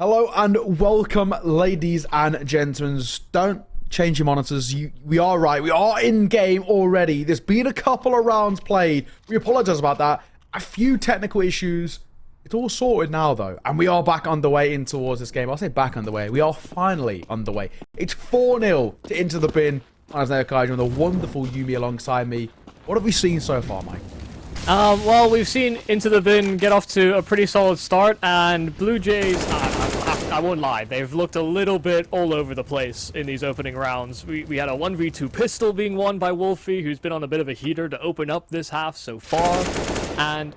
Hello and welcome, ladies and gentlemen. Don't change your monitors. We are right. We are in game already. There's been a couple of rounds played. We apologize about that. A few technical issues. It's all sorted now, though. And we are back underway in towards this game. I'll say back underway. We are finally underway. It's 4-0 to Into the Bin. I'm Kaiju and the wonderful Yumi alongside me. What have we seen so far, Mike? Well, we've seen Into the Bin get off to a pretty solid start, and BLUEJAYS, I won't lie, they've looked a little bit all over the place in these opening rounds. We had a 1v2 pistol being won by Wolfie, who's been on a bit of a heater to open up this half so far, and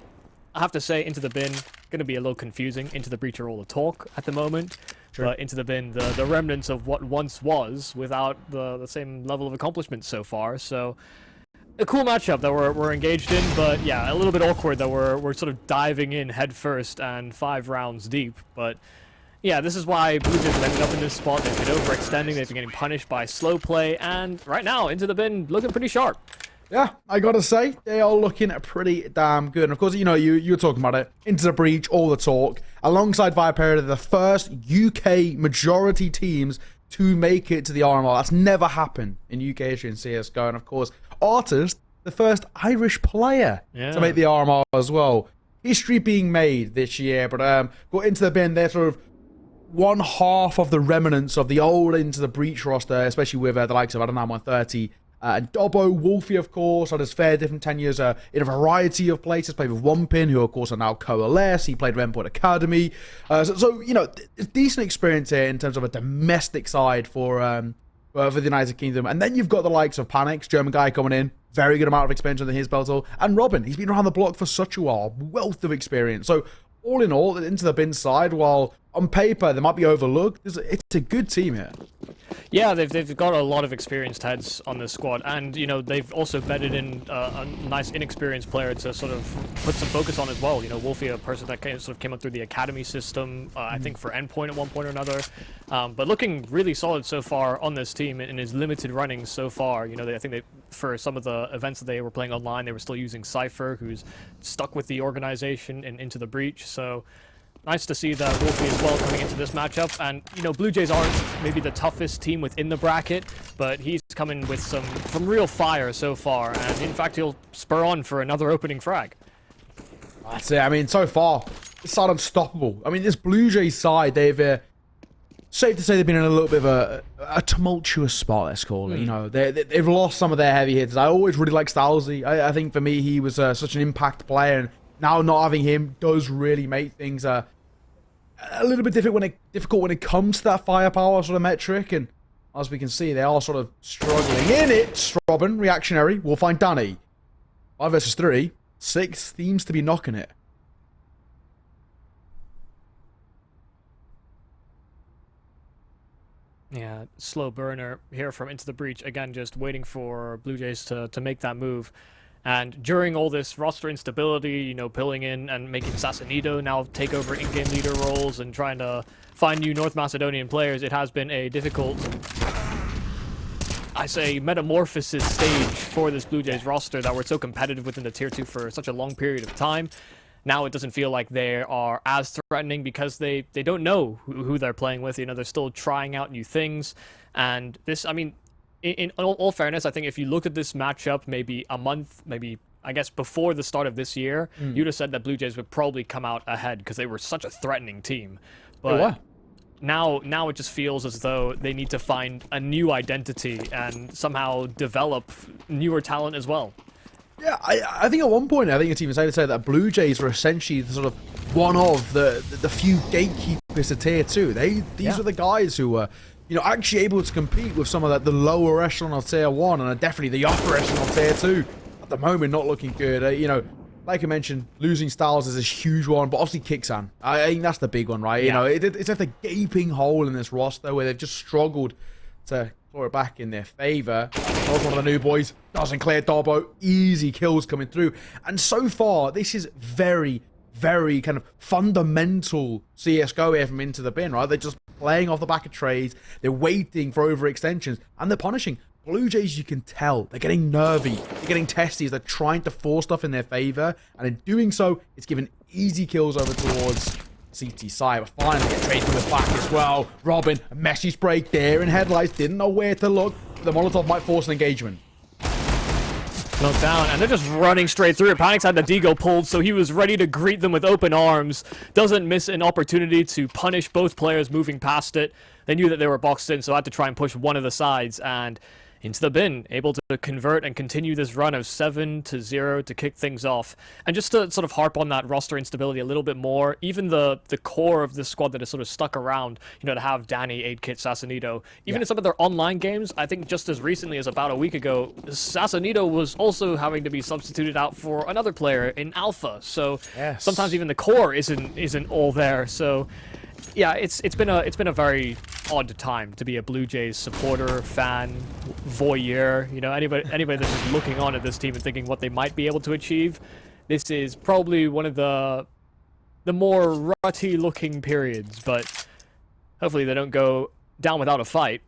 I have to say, Into the Bin, gonna be a little confusing. Into the Breach are all the talk at the moment, sure. But Into the Bin, the remnants of what once was, without the same level of accomplishment so far, so... A cool matchup that we're engaged in, but yeah, a little bit awkward that we're sort of diving in head first and 5 rounds deep. But yeah, this is why BLUEJAYS have ended up in this spot. They've been overextending, they've been getting punished by slow play, and right now, Into the Bin looking pretty sharp. Yeah, I gotta say, they are looking pretty damn good. And of course, you know, you were talking about it. Into the Breach, all the talk. Alongside Viper, they're the first UK majority teams to make it to the RMR. That's never happened in UK history in CSGO. And of course, Artist, the first Irish player to make the RMR as well. History being made this year, but got Into the Bin. They're sort of one half of the remnants of the old Into the Breach roster, especially with the likes of, I don't know, 130. And Dobbo, Wolfie, of course, had his fair different tenures in a variety of places. Played with One Pin, who, of course, are now Coalesce. He played with Endpoint Academy. So, you know, decent experience here in terms of a domestic side for the United Kingdom. And then you've got the likes of Panics, German guy coming in. Very good amount of experience under his belt. And Robin, he's been around the block for such a while. Wealth of experience. So, all in all, Into the Bin side, while on paper they might be overlooked, it's a good team here. Yeah, they've got a lot of experienced heads on this squad, and you know they've also bedded in a nice inexperienced player to sort of put some focus on as well. You know, Wolfie, a person that sort of came up through the academy system, I think for Endpoint at one point or another, but looking really solid so far on this team in his limited runnings so far. You know, I think for some of the events that they were playing online, they were still using Cypher, who's stuck with the organization and Into the Breach. So. Nice to see that Wolfie as well coming into this matchup, and you know BLUEJAYS aren't maybe the toughest team within the bracket, but he's coming with some real fire so far, and in fact he'll spur on for another opening frag. That's it. I mean, so far it's not unstoppable. I mean, this BLUEJAYS side, they've safe to say they've been in a little bit of a tumultuous spot. Let's call it. You know, they've lost some of their heavy hitters. I always really liked Stalzy. I think for me he was such an impact player, and now not having him does really make things a little bit difficult when it comes to that firepower sort of metric. And as we can see, they are sort of struggling in it. Robin, reactionary. We'll find Danny. 5 versus 3. 6 seems to be knocking it. Yeah, slow burner here from Into the Breach. Again, just waiting for BLUEJAYS to make that move. And during all this roster instability, you know, pilling in and making Sassanito now take over in-game leader roles and trying to find new North Macedonian players, it has been a difficult, I say, metamorphosis stage for this BLUEJAYS roster that were so competitive within the Tier 2 for such a long period of time. Now it doesn't feel like they are as threatening because they don't know who they're playing with. You know, they're still trying out new things. And this, I mean... In all fairness, I think if you looked at this matchup maybe a month, maybe, I guess, before the start of this year, you'd have said that BLUEJAYS would probably come out ahead because they were such a threatening team. But now it just feels as though they need to find a new identity and somehow develop newer talent as well. Yeah, I think at one point, I think it's even safe to say that BLUEJAYS were essentially the sort of one of the few gatekeepers to Tier 2. These are the guys who were... you know, actually able to compete with some of the lower echelon of Tier 1 and definitely the upper echelon of Tier 2. At the moment, not looking good. You know, like I mentioned, losing Styles is a huge one, but obviously Kixan. I think that's the big one, right? Yeah. You know, it's like a gaping hole in this roster where they've just struggled to claw it back in their favor. That's one of the new boys. Doesn't clear Dobbo. Easy kills coming through. And so far, this is very kind of fundamental CSGO here from Into the Bin, right? They're just playing off the back of trades. They're waiting for overextensions, and they're punishing. BLUEJAYS, you can tell, they're getting nervy. They're getting testy as they're trying to force stuff in their favor, and in doing so, it's giving easy kills over towards CT side, but finally get traded with back as well. Robin, a message break there in headlights, didn't know where to look. The Molotov might force an engagement. Knocked down, and they're just running straight through it. Panic's had the Deagle pulled, so he was ready to greet them with open arms. Doesn't miss an opportunity to punish both players moving past it. They knew that they were boxed in, so had to try and push one of the sides, and into the bin, able to convert and continue this run of 7-0 to kick things off. And just to sort of harp on that roster instability a little bit more, even the core of this squad that is sort of stuck around, you know, to have Danny, 8-Kit, Sassanito, even in some of their online games, I think just as recently as about a week ago, Sassanito was also having to be substituted out for another player in Alpha. So sometimes even the core isn't all there. So yeah, it's been a very odd time to be a Blue Jays supporter, fan, voyeur. You know, anybody that's just looking on at this team and thinking what they might be able to achieve. This is probably one of the more rutty-looking periods, but hopefully they don't go down without a fight.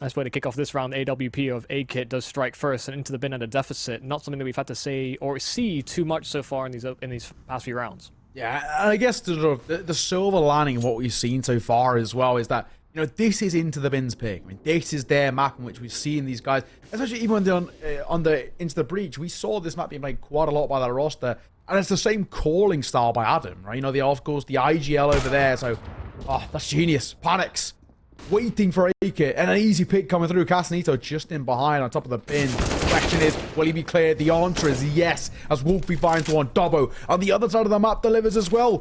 Nice way to kick off this round. AWP of 8-Kit does strike first and into the bin at a deficit. Not something that we've had to say or see too much so far in these past few rounds. Yeah, I guess the silver lining of what we've seen so far as well is that, you know, this is Into the Bin's pick. I mean, this is their map in which we've seen these guys, especially even when they're on the Into the Breach. We saw this map being played quite a lot by that roster, and it's the same calling style by Adam, right? You know, the of course the IGL over there. So, oh, that's genius. Panics, waiting for 8-Kit, and an easy pick coming through. Casanito just in behind on top of the bin. The question is, will he be cleared? The answer is yes, as Wolfie finds one. Dobbo on the other side of the map delivers as well.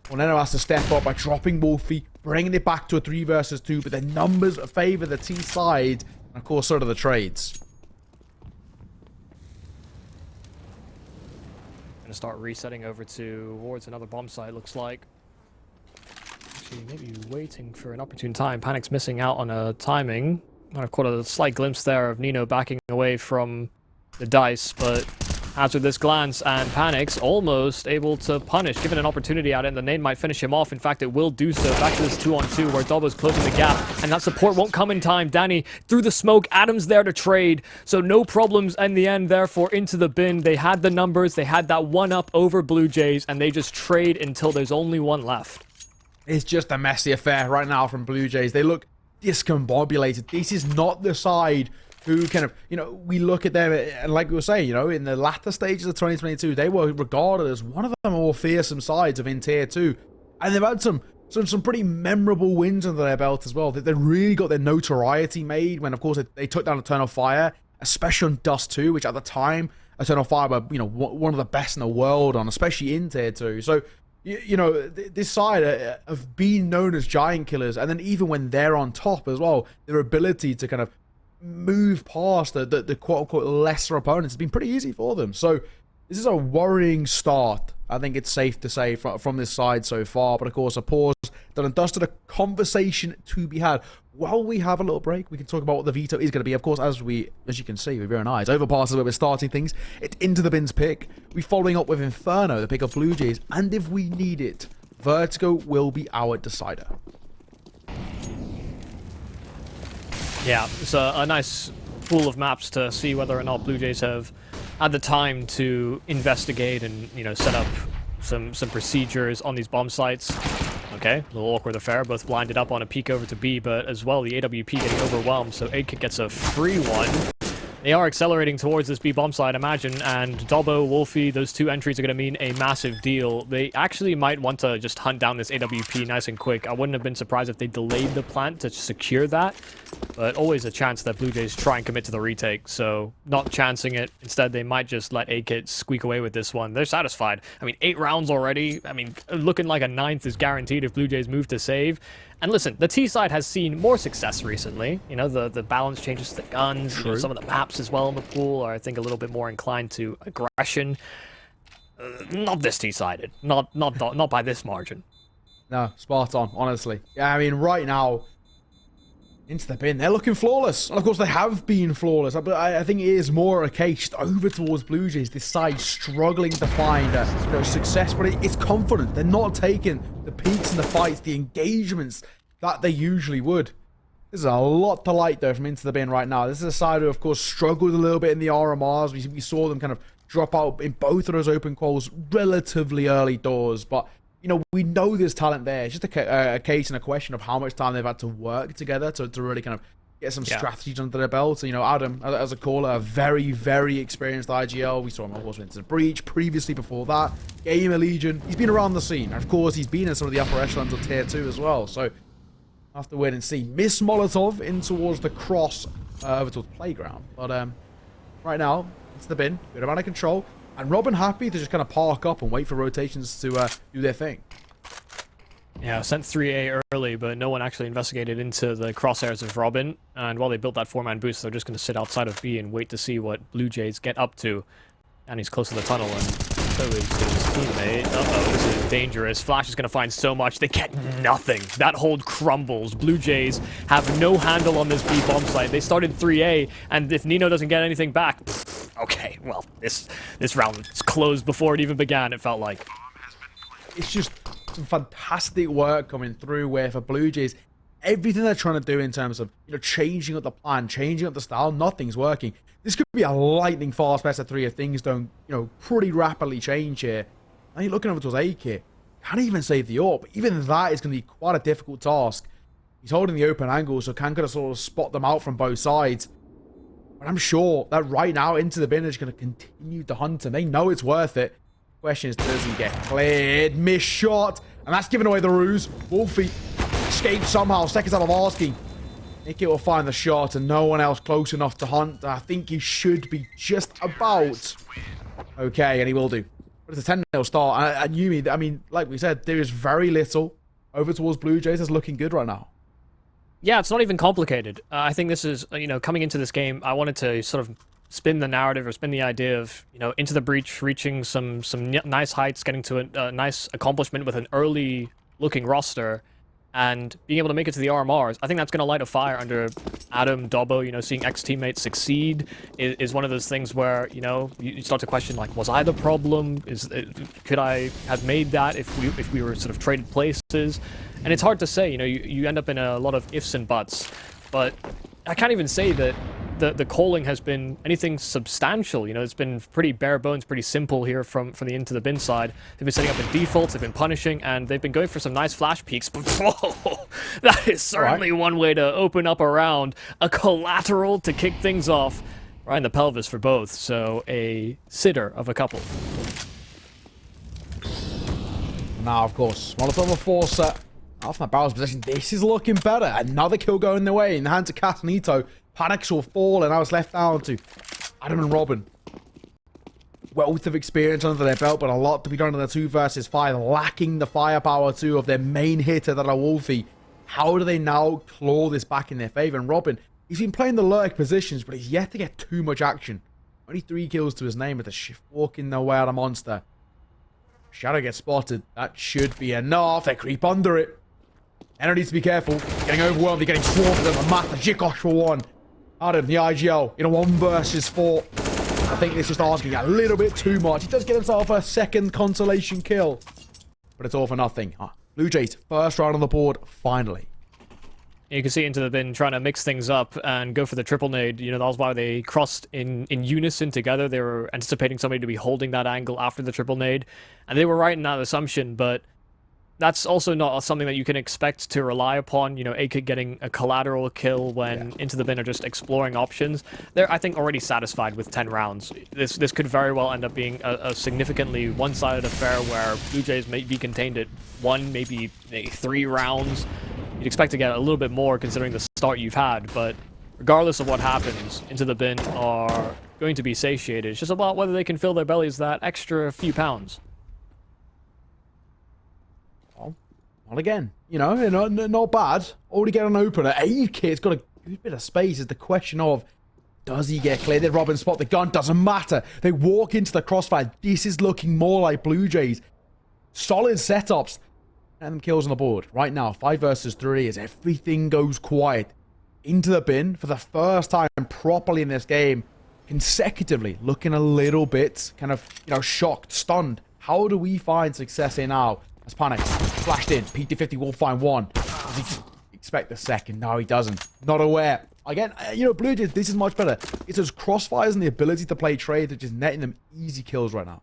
Oneno has to step up by dropping Wolfie, bringing it back to a 3 versus 2, but the numbers favor the T side, and of course so do the trades. Gonna start resetting over towards another bomb site, looks like. Actually, maybe waiting for an opportune time. Panic's missing out on a timing. Might have caught a slight glimpse there of Nino backing away from the dice, but after this glance, and Panic's almost able to punish, given an opportunity at it, and the nade might finish him off. In fact, it will do so. Back to this 2-on-2 where Dobbo's closing the gap, and that support won't come in time. Danny through the smoke. Adam's there to trade, so no problems in the end. Therefore, into the bin. They had the numbers. They had that one up over Blue Jays, and they just trade until there's only one left. It's just a messy affair right now from Blue Jays. They look discombobulated. This is not the side who kind of, you know, we look at them, and like we were saying, you know, in the latter stages of 2022, they were regarded as one of the more fearsome sides of in Tier 2. And they've had some pretty memorable wins under their belt as well. They really got their notoriety made when, of course, they took down Eternal Fire, especially on Dust 2, which at the time, Eternal Fire were, you know, one of the best in the world on, especially in Tier 2. So, you know, this side of being known as giant killers, and then even when they're on top as well, their ability to kind of move past the quote-unquote lesser opponents has been pretty easy for them. So this is a worrying start, I think it's safe to say, from this side so far. But of course, a pause done and dusted, a conversation to be had. While we have a little break, we can talk about what the veto is going to be. Of course, as you can see with your own eyes, Overpass is where we're starting things. It's Into the Bin's pick. We're following up with Inferno, the pick of Blue Jays, and if we need it, Vertigo will be our decider. Yeah, it's a nice pool of maps to see whether or not Blue Jays have had the time to investigate and, you know, set up some procedures on these bomb sites. Okay, a little awkward affair, both blinded up on a peek over to B, but as well the AWP getting overwhelmed, so 8-Kit gets a free one. They are accelerating towards this B bomb site, imagine, and Dobbo, Wolfie, those two entries are going to mean a massive deal. They actually might want to just hunt down this AWP nice and quick. I wouldn't have been surprised if they delayed the plant to secure that, but always a chance that Blue Jays try and commit to the retake, so not chancing it. Instead, they might just let 8-Kit squeak away with this one. They're satisfied. I mean, 8 rounds already. I mean, looking like a 9th is guaranteed if Blue Jays move to save. And listen, the T side has seen more success recently. You know, the balance changes to the guns. You know, some of the maps as well in the pool are, I think, a little bit more inclined to aggression. Not this T-sided. Not by this margin. No, spot on, honestly. Yeah, I mean, right now, Into the Bin, they're looking flawless. And of course, they have been flawless. But I think it is more a case over towards Blue Jays. This side struggling to find success, but it's confident. They're not taking the peaks and the fights, the engagements that they usually would. This is a lot to like, though, from Into the Bin right now. This is a side who, of course, struggled a little bit in the RMRs. We saw them kind of drop out in both of those open quals relatively early doors. But you know, we know there's talent there. It's just a case and a question of how much time they've had to work together to really kind of get some strategies under their belt. So, you know, Adam, as a caller, a very, very experienced IGL. We saw him, of course, into the Breach previously before that. Gamer Legion. He's been around the scene. And of course, he's been in some of the upper echelons of Tier 2 as well. So, have to wait and see. Miss Molotov in towards the cross, over towards Playground. But right now, it's the bin. Good amount of control. And Robin happy to just kind of park up and wait for rotations to do their thing. Yeah, sent 3A early, but no one actually investigated into the crosshairs of Robin. And while they built that 4-man boost, they're just going to sit outside of B and wait to see what BLUEJAYS get up to. And he's close to the tunnel, and so is his teammate. Uh-oh, this is dangerous. Flash is going to find so much. They get nothing. That hold crumbles. BLUEJAYS have no handle on this B bomb site. They started 3A, and if Nino doesn't get anything back, okay, well, this round was closed before it even began, it felt like. It's just some fantastic work coming through where for BLUEJAYS, everything they're trying to do in terms of, you know, changing up the plan, changing up the style, nothing's working. This could be a lightning fast best of 3 if things don't, you know, pretty rapidly change here. Now you're looking over towards AK. Can't even save the AWP. Even that is going to be quite a difficult task. He's holding the open angle, so can kind of sort of spot them out from both sides. But I'm sure that right now Into the Bin is going to continue to hunt him. They know it's worth it. Question is, does he get cleared? Missed shot. And that's giving away the ruse. Wolfie escapes somehow. Seconds out of asking. Nicky will find the shot and no one else close enough to hunt. I think he should be just about okay, and he will do. But it's a 10-0 start. And Yumi, I mean, like we said, there is very little over towards BLUEJAYS that's looking good right now. Yeah, it's not even complicated. I think this is, you know, coming into this game, I wanted to sort of spin the narrative or spin the idea of, you know, Into the Breach, reaching some nice heights, getting to a nice accomplishment with an early looking roster, and being able to make it to the RMRs. I think that's going to light a fire under Adam, Dobbo. You know, seeing ex-teammates succeed is one of those things where, you know, you start to question, like, was I the problem? Could I have made that if we were sort of traded places? And it's hard to say. You know, you end up in a lot of ifs and buts. But I can't even say that the calling has been anything substantial. You know, it's been pretty bare bones, pretty simple here from the Into the Bin side. They've been setting up in defaults, they've been punishing, and they've been going for some nice flash peeks. But whoa, that is certainly one way to open up a round. A collateral to kick things off right in the pelvis for both. So a sitter of a couple. Now, of course, Molotov Forcer off that barrel's position. This is looking better. Another kill going their way in the hands of Casanito. Panics will fall, and now it's left down to Adam and Robin. Wealth of experience under their belt, but a lot to be done in the 2 versus 5, lacking the firepower too of their main hitter, that are Wolfie. How do they now claw this back in their favor? And Robin, he's been playing the lurk positions, but he's yet to get too much action. Only 3 kills to his name with the shift walking their way out of monster. Shadow gets spotted. That should be enough. They creep under it. Enno needs to be careful. Getting overwhelmed. They're getting swarmed with them. Matt the Jikosh for 1. Adam, the IGL, in a 1 versus 4. I think it's just asking a little bit too much. He does get himself a second consolation kill. But it's all for nothing. BLUEJAYS, first round on the board, finally. You can see Into the Bin trying to mix things up and go for the triple nade. You know, that was why they crossed in unison together. They were anticipating somebody to be holding that angle after the triple nade. And they were right in that assumption, but that's also not something that you can expect to rely upon. You know, AK getting a collateral kill when Into the Bin are just exploring options. They're, I think, already satisfied with 10 rounds. This could very well end up being a significantly one-sided affair where BLUEJAYS may be contained at 1, maybe 3 rounds. You'd expect to get a little bit more considering the start you've had, but regardless of what happens, Into the Bin are going to be satiated. It's just about whether they can fill their bellies that extra few pounds. Well, again, you know, not bad. Already get an opener. AK's got a good bit of space. Is the question of, does he get cleared? Did Robin spot the gun? Doesn't matter. They walk into the crossfire. This is looking more like BLUEJAYS. Solid setups. And them kills on the board. Right now, 5 versus 3 as everything goes quiet. Into the Bin for the first time properly in this game. Consecutively looking a little bit kind of, you know, shocked, stunned. How do we find success here now? As Panic flashed in. PT50 will find 1. Does he expect the second? No, he doesn't. Not aware. Again, you know, BLUEJAYS, this is much better. It's those crossfires and the ability to play trade that just netting them easy kills right now.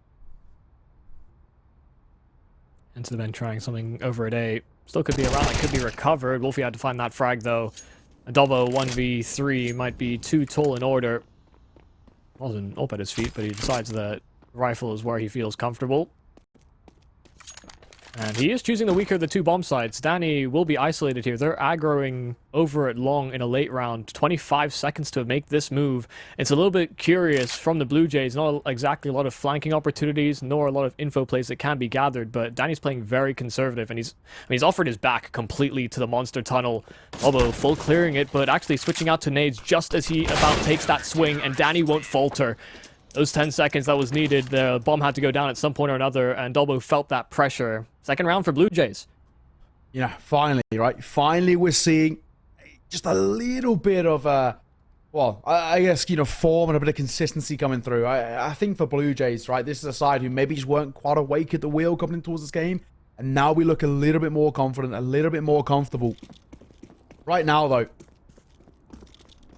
Into the bin trying something over at A. Still could be a round that could be recovered. Wolfie had to find that frag though. A double 1v3 might be too tall in order. Wasn't up at his feet, but he decides that rifle is where he feels comfortable. And he is choosing the weaker of the two bomb sites. Danny will be isolated here. They're aggroing over at long in a late round. 25 seconds to make this move. It's a little bit curious from the Blue Jays. Not exactly a lot of flanking opportunities, nor a lot of info plays that can be gathered. But Danny's playing very conservative, and he's offered his back completely to the monster tunnel. Although full clearing it, but actually switching out to nades just as he about takes that swing, and Danny won't falter. Those 10 seconds that was needed, the bomb had to go down at some point or another, and Dolbo felt that pressure. Second round for Blue Jays. Yeah, finally, right? Finally, we're seeing just a little bit of, well, I guess, you know, form and a bit of consistency coming through. I think for Blue Jays, right, this is a side who maybe just weren't quite awake at the wheel coming towards this game, and now we look a little bit more confident, a little bit more comfortable. Right now, though,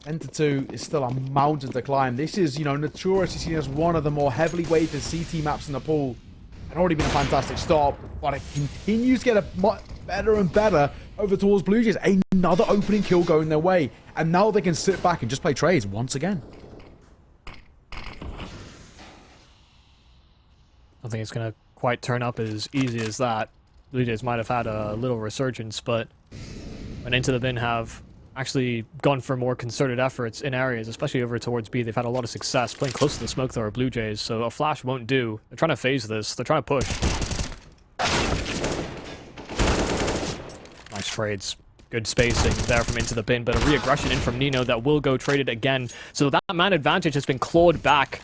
10-2 is still a mountain to climb. This is, you know, notoriously seen as one of the more heavily weighted CT maps in the pool. It's already been a fantastic start, but it continues to get better and better over towards Blue Jays. Another opening kill going their way, and now they can sit back and just play trades once again. I don't think it's going to quite turn up as easy as that. Blue Jays might have had a little resurgence, but when Into the Bin have actually gone for more concerted efforts in areas, especially over towards B. They've had a lot of success playing close to the smoke though, are Blue Jays, so a flash won't do. They're trying to phase this. They're trying to push. Nice trades. Good spacing there from Into the Bin, but a re-aggression in from Nino that will go traded again. So that man advantage has been clawed back.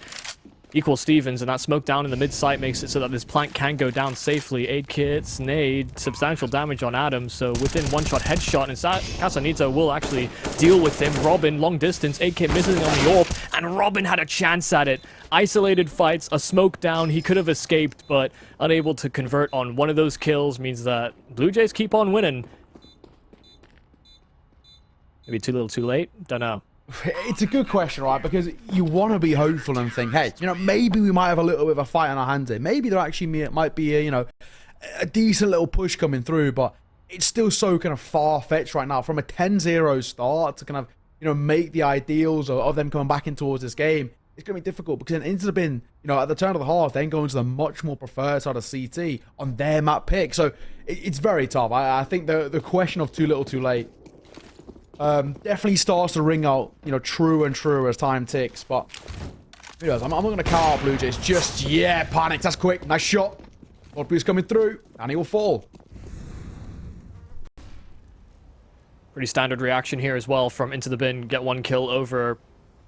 Equal Stevens, and that smoke down in the mid-site makes it so that this plank can go down safely. 8 kits, nade, substantial damage on Adam, so within one-shot headshot, and Casanito will actually deal with him. Robin, long distance, 8 kit missing on the AWP, and Robin had a chance at it. Isolated fights, a smoke down, he could have escaped, but unable to convert on one of those kills means that Blue Jays keep on winning. Maybe too little too late? Don't know. It's a good question, right? Because you want to be hopeful and think, hey, you know, maybe we might have a little bit of a fight on our hands here. Maybe there actually might be a, you know, a decent little push coming through, but it's still so kind of far-fetched right now. From a 10-0 start to kind of, you know, make the ideals of them coming back in towards this game, it's going to be difficult because then Into the Bin, you know, at the turn of the half, then going to the much more preferred side of CT on their map pick. So it's very tough. I think the question of too little too late definitely starts to ring out, you know, truer and truer as time ticks. But who knows? I'm not going to count out Blue Jays just yet. Panic, that's quick. Nice shot. Blue's coming through, and he will fall. Pretty standard reaction here as well from Into the Bin. Get one kill over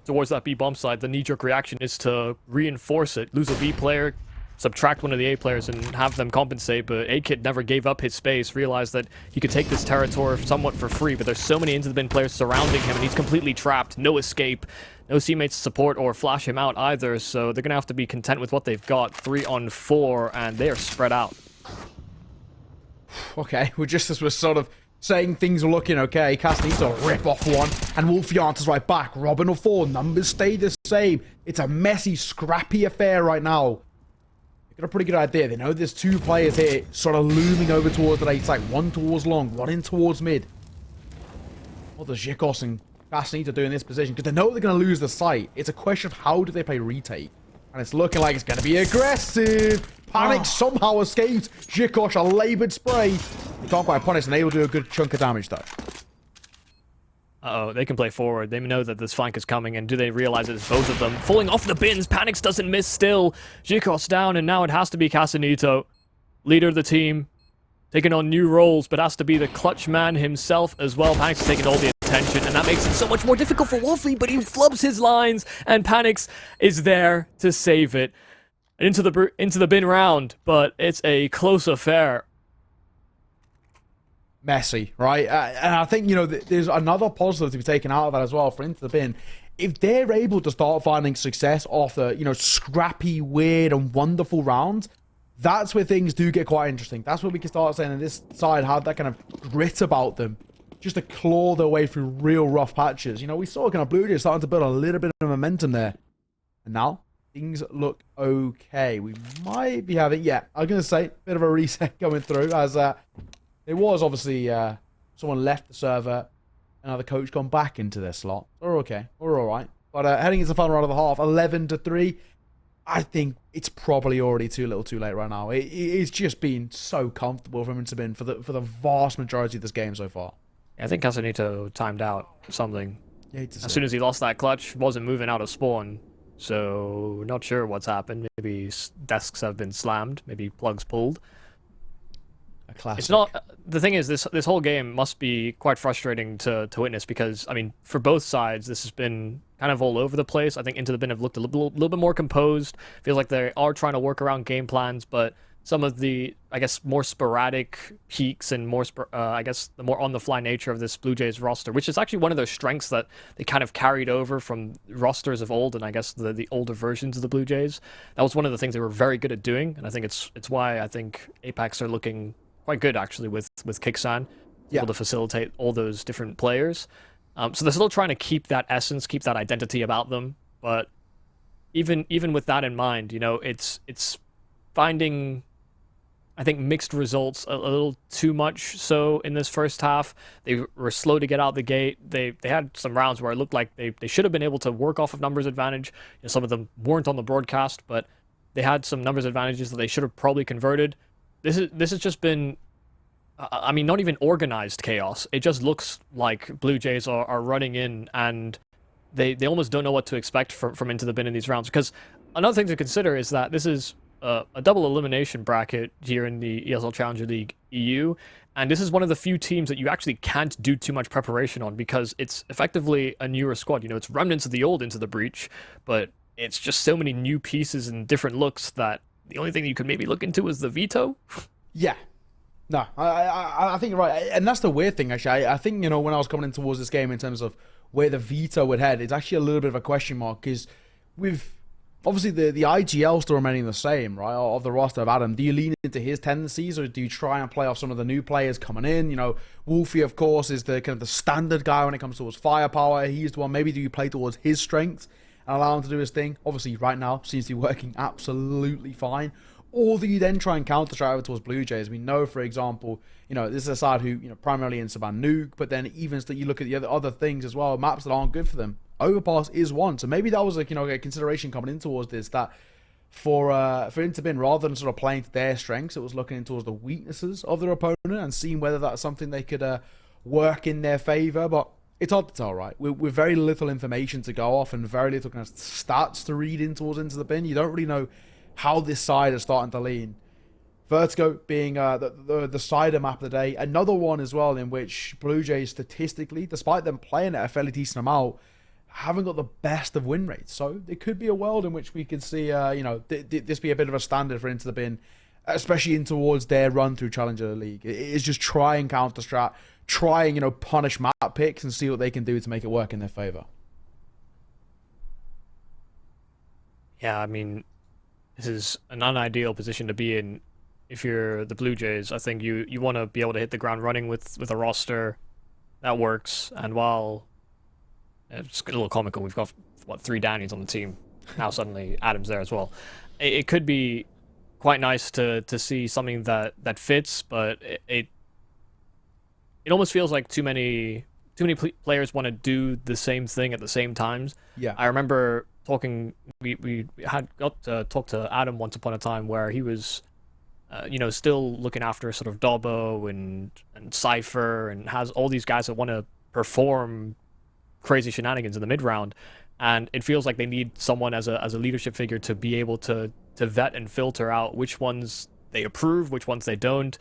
towards that B bomb side. The knee-jerk reaction is to reinforce it. Lose a B player, subtract one of the A players and have them compensate, but A-Kid never gave up his space, realized that he could take this territory somewhat for free, but there's so many Into the Bin players surrounding him, and he's completely trapped. No escape, no teammates to support or flash him out either, so they're going to have to be content with what they've got. 3 on 4, and they are spread out. Okay, we're just as we're sort of saying things are looking okay, Cass needs to rip off one, and Wolfie answers right back. Robin will fall, numbers stay the same. It's a messy, scrappy affair right now. Got a pretty good idea. They know there's 2 players here sort of looming over towards the late side. One towards long, one in towards mid. What does Zhikos and Cass need to do in this position? Because they know they're going to lose the site. It's a question of how do they play retake. And it's looking like it's going to be aggressive. Panic somehow escapes. Zhikos, a laboured spray. He can't quite punish, and they will do a good chunk of damage though. Uh-oh, they can play forward. They know that this flank is coming, and do they realize it's both of them? Falling off the bins, Panix doesn't miss still. Zhikos down, and now it has to be Casanito, leader of the team, taking on new roles, but has to be the clutch man himself as well. Panix is taking all the attention, and that makes it so much more difficult for Wolfie, but he flubs his lines, and Panix is there to save it. Into the bin round, but it's a close affair. Messy, right? And I think, you know, there's another positive to be taken out of that as well for Into the Bin. If they're able to start finding success off the, you know, scrappy, weird, and wonderful rounds, that's where things do get quite interesting. That's where we can start saying on this side have that kind of grit about them, just to claw their way through real rough patches. You know, we saw kind of Blue Jays starting to build a little bit of momentum there. And now, things look okay. We might be having, yeah, I was going to say, a bit of a reset coming through, as there was obviously someone left the server, another coach gone back into their slot. We're okay. We're all right. But heading into the final round of the half, 11-3, I think it's probably already too little too late right now. It's just been so comfortable for him to been for the vast majority of this game so far. I think Casanito timed out something. As soon as he lost that clutch, wasn't moving out of spawn. So, not sure what's happened. Maybe desks have been slammed. Maybe plugs pulled. A classic. It's not. The thing is, this whole game must be quite frustrating to witness because, I mean, for both sides, this has been kind of all over the place. I think Into the Bin have looked a little bit more composed. Feels like they are trying to work around game plans, but some of the, I guess, more sporadic peaks and more, I guess, the more on-the-fly nature of this Blue Jays roster, which is actually one of their strengths that they kind of carried over from rosters of old, and I guess the older versions of the Blue Jays. That was one of the things they were very good at doing, and I think it's why I think Apex are looking quite good, actually, with Kixan, able to facilitate all those different players. So they're still trying to keep that essence, keep that identity about them, but even with that in mind, you know, it's finding, I think, mixed results a little too much so in this first half. They were slow to get out the gate. They had some rounds where it looked like they should have been able to work off of numbers advantage. You know, some of them weren't on the broadcast, but they had some numbers advantages that they should have probably converted. This has just been, I mean, not even organized chaos. It just looks like Blue Jays are running in and they almost don't know what to expect from Into the Bin in these rounds. Because another thing to consider is that this is a double elimination bracket here in the ESL Challenger League EU, and this is one of the few teams that you actually can't do too much preparation on because it's effectively a newer squad. You know, it's remnants of the old Into the Breach, but it's just so many new pieces and different looks that the only thing you could maybe look into is the veto. Yeah. No, I think you're right. And that's the weird thing, actually. I think, you know, when I was coming in towards this game in terms of where the veto would head, it's actually a little bit of a question mark because with obviously the IGL still remaining the same, right, of the roster of Adam. Do you lean into his tendencies or do you try and play off some of the new players coming in? You know, Wolfie, of course, is the kind of the standard guy when it comes towards firepower. He's the one. Maybe do you play towards his strengths and allow him to do his thing? Obviously, right now, seems to be working absolutely fine. Or do you then try and counter-strike over towards Blue Jays? We know, for example, you know, this is a side who, you know, primarily in Saban Nuke, but then even you look at the other things as well, maps that aren't good for them. Overpass is one. So maybe that was, like, you know, a consideration coming in towards this, that for Interbin, rather than sort of playing to their strengths, it was looking in towards the weaknesses of their opponent and seeing whether that's something they could work in their favor. But it's hard to tell, right? With very little information to go off and very little kind of stats to read in towards Into the Bin, you don't really know how this side is starting to lean. Vertigo being the cider map of the day. Another one as well in which Blue Jays statistically, despite them playing at a fairly decent amount, haven't got the best of win rates. So there could be a world in which we could see, you know, this be a bit of a standard for Into the Bin, especially in towards their run through Challenger League. It is just try and counter strat, try and, you know, punish map picks and see what they can do to make it work in their favor. Yeah, I mean, this is an unideal position to be in if you're the Blue Jays. I think you want to be able to hit the ground running with a roster that works. And while it's a little comical, we've got, what, 3 Daniels on the team. Now suddenly Adam's there as well. It could be quite nice to see something that fits, but it almost feels like too many players want to do the same thing at the same times. Yeah. I remember we had got to talk to Adam once upon a time where he was you know, still looking after sort of Dobbo and Cypher and has all these guys that want to perform crazy shenanigans in the mid round, and it feels like they need someone as a leadership figure to be able to vet and filter out which ones they approve, which ones they don't,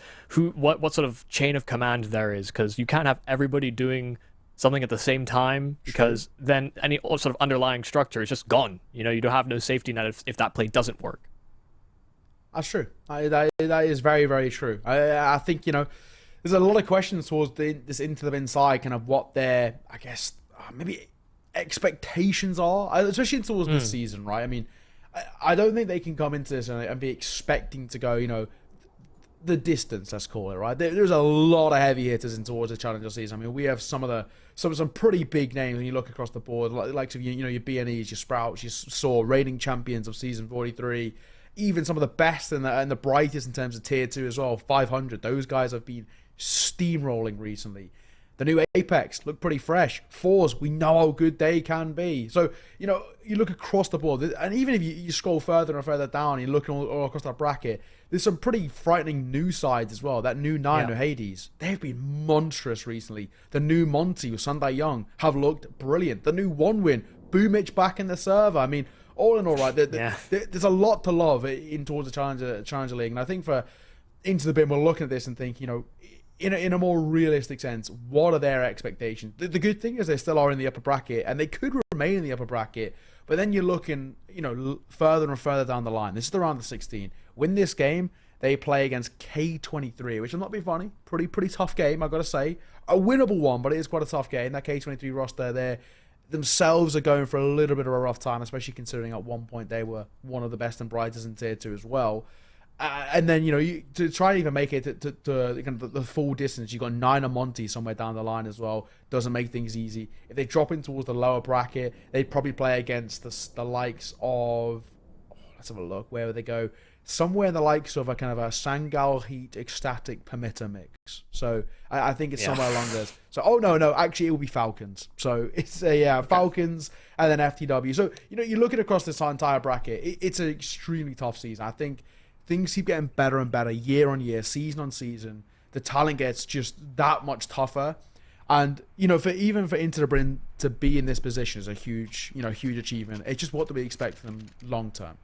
what sort of chain of command there is, because you can't have everybody doing something at the same time, because then any sort of underlying structure is just gone. You know, you don't have no safety net if that play doesn't work. That's true. That is very, very true. I think, you know, there's a lot of questions towards this Into the Bin side, kind of what their, I guess, maybe expectations are, especially towards this season, right? I mean, I don't think they can come into this and be expecting to go, you know, the distance, let's call it, right? There's a lot of heavy hitters in towards the Challenger season. I mean, we have some pretty big names when you look across the board, like your BNEs, your Sprouts, you saw reigning champions of season 43, even some of the best and the brightest in terms of tier 2 as well, 500. Those guys have been steamrolling recently. The new Apex look pretty fresh. Fours, we know how good they can be. So, you know, you look across the board, and even if you scroll further and further down, you're looking all across that bracket, there's some pretty frightening new sides as well. That new 9 of Hades, they've been monstrous recently. The new Monty with Sunday Young have looked brilliant. The new 1win, Boomich back in the server. I mean, all in all, right, there's a lot to love in towards the Challenger League. And I think for Into the Bin, we're looking at this and think, you know, in a more realistic sense, what are their expectations? The good thing is they still are in the upper bracket, and they could remain in the upper bracket. But then you're looking, you know, further and further down the line. This is the round of 16. Win this game, they play against K23, which will not be funny. Pretty tough game, I've got to say. A winnable one, but it is quite a tough game. That K23 roster, they themselves are going for a little bit of a rough time, especially considering at one point they were one of the best and brightest in tier 2 as well. And then, you know, to try and even make it to kind of the full distance, you've got 9 of Monty somewhere down the line as well. Doesn't make things easy. If they drop in towards the lower bracket, they'd probably play against the likes of... let's have a look. Where would they go? Somewhere in the likes of a kind of a Sangal Heat Ecstatic Permitter mix. So I think it's somewhere along this. So, no, actually it will be Falcons. So it's Falcons and then FTW. So, you know, you look at across this entire bracket, it's an extremely tough season. I think things keep getting better and better year on year, season on season. The talent gets just that much tougher. And, you know, for Into the Bin to be in this position is a huge achievement. It's just what do we expect from them long term.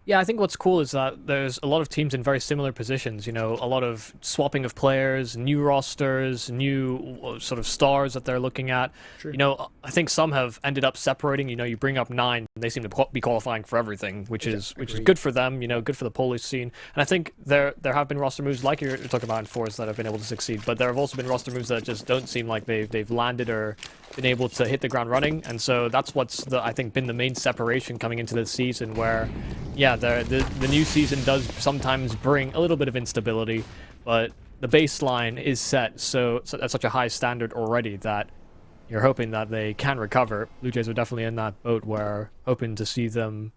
Yeah, I think what's cool is that there's a lot of teams in very similar positions, you know, a lot of swapping of players, new rosters, new sort of stars that they're looking at. True. You know, I think some have ended up separating. You know, you bring up 9, and they seem to be qualifying for everything, which is good for them, you know, good for the Polish scene. And I think there have been roster moves like you're talking about in Force that have been able to succeed, but there have also been roster moves that just don't seem like they've landed or been able to hit the ground running. And so that's what's I think been the main separation coming into this season, where the new season does sometimes bring a little bit of instability, but the baseline is set so at such a high standard already that you're hoping that they can recover. Blue Jays are definitely in that boat where hoping to see them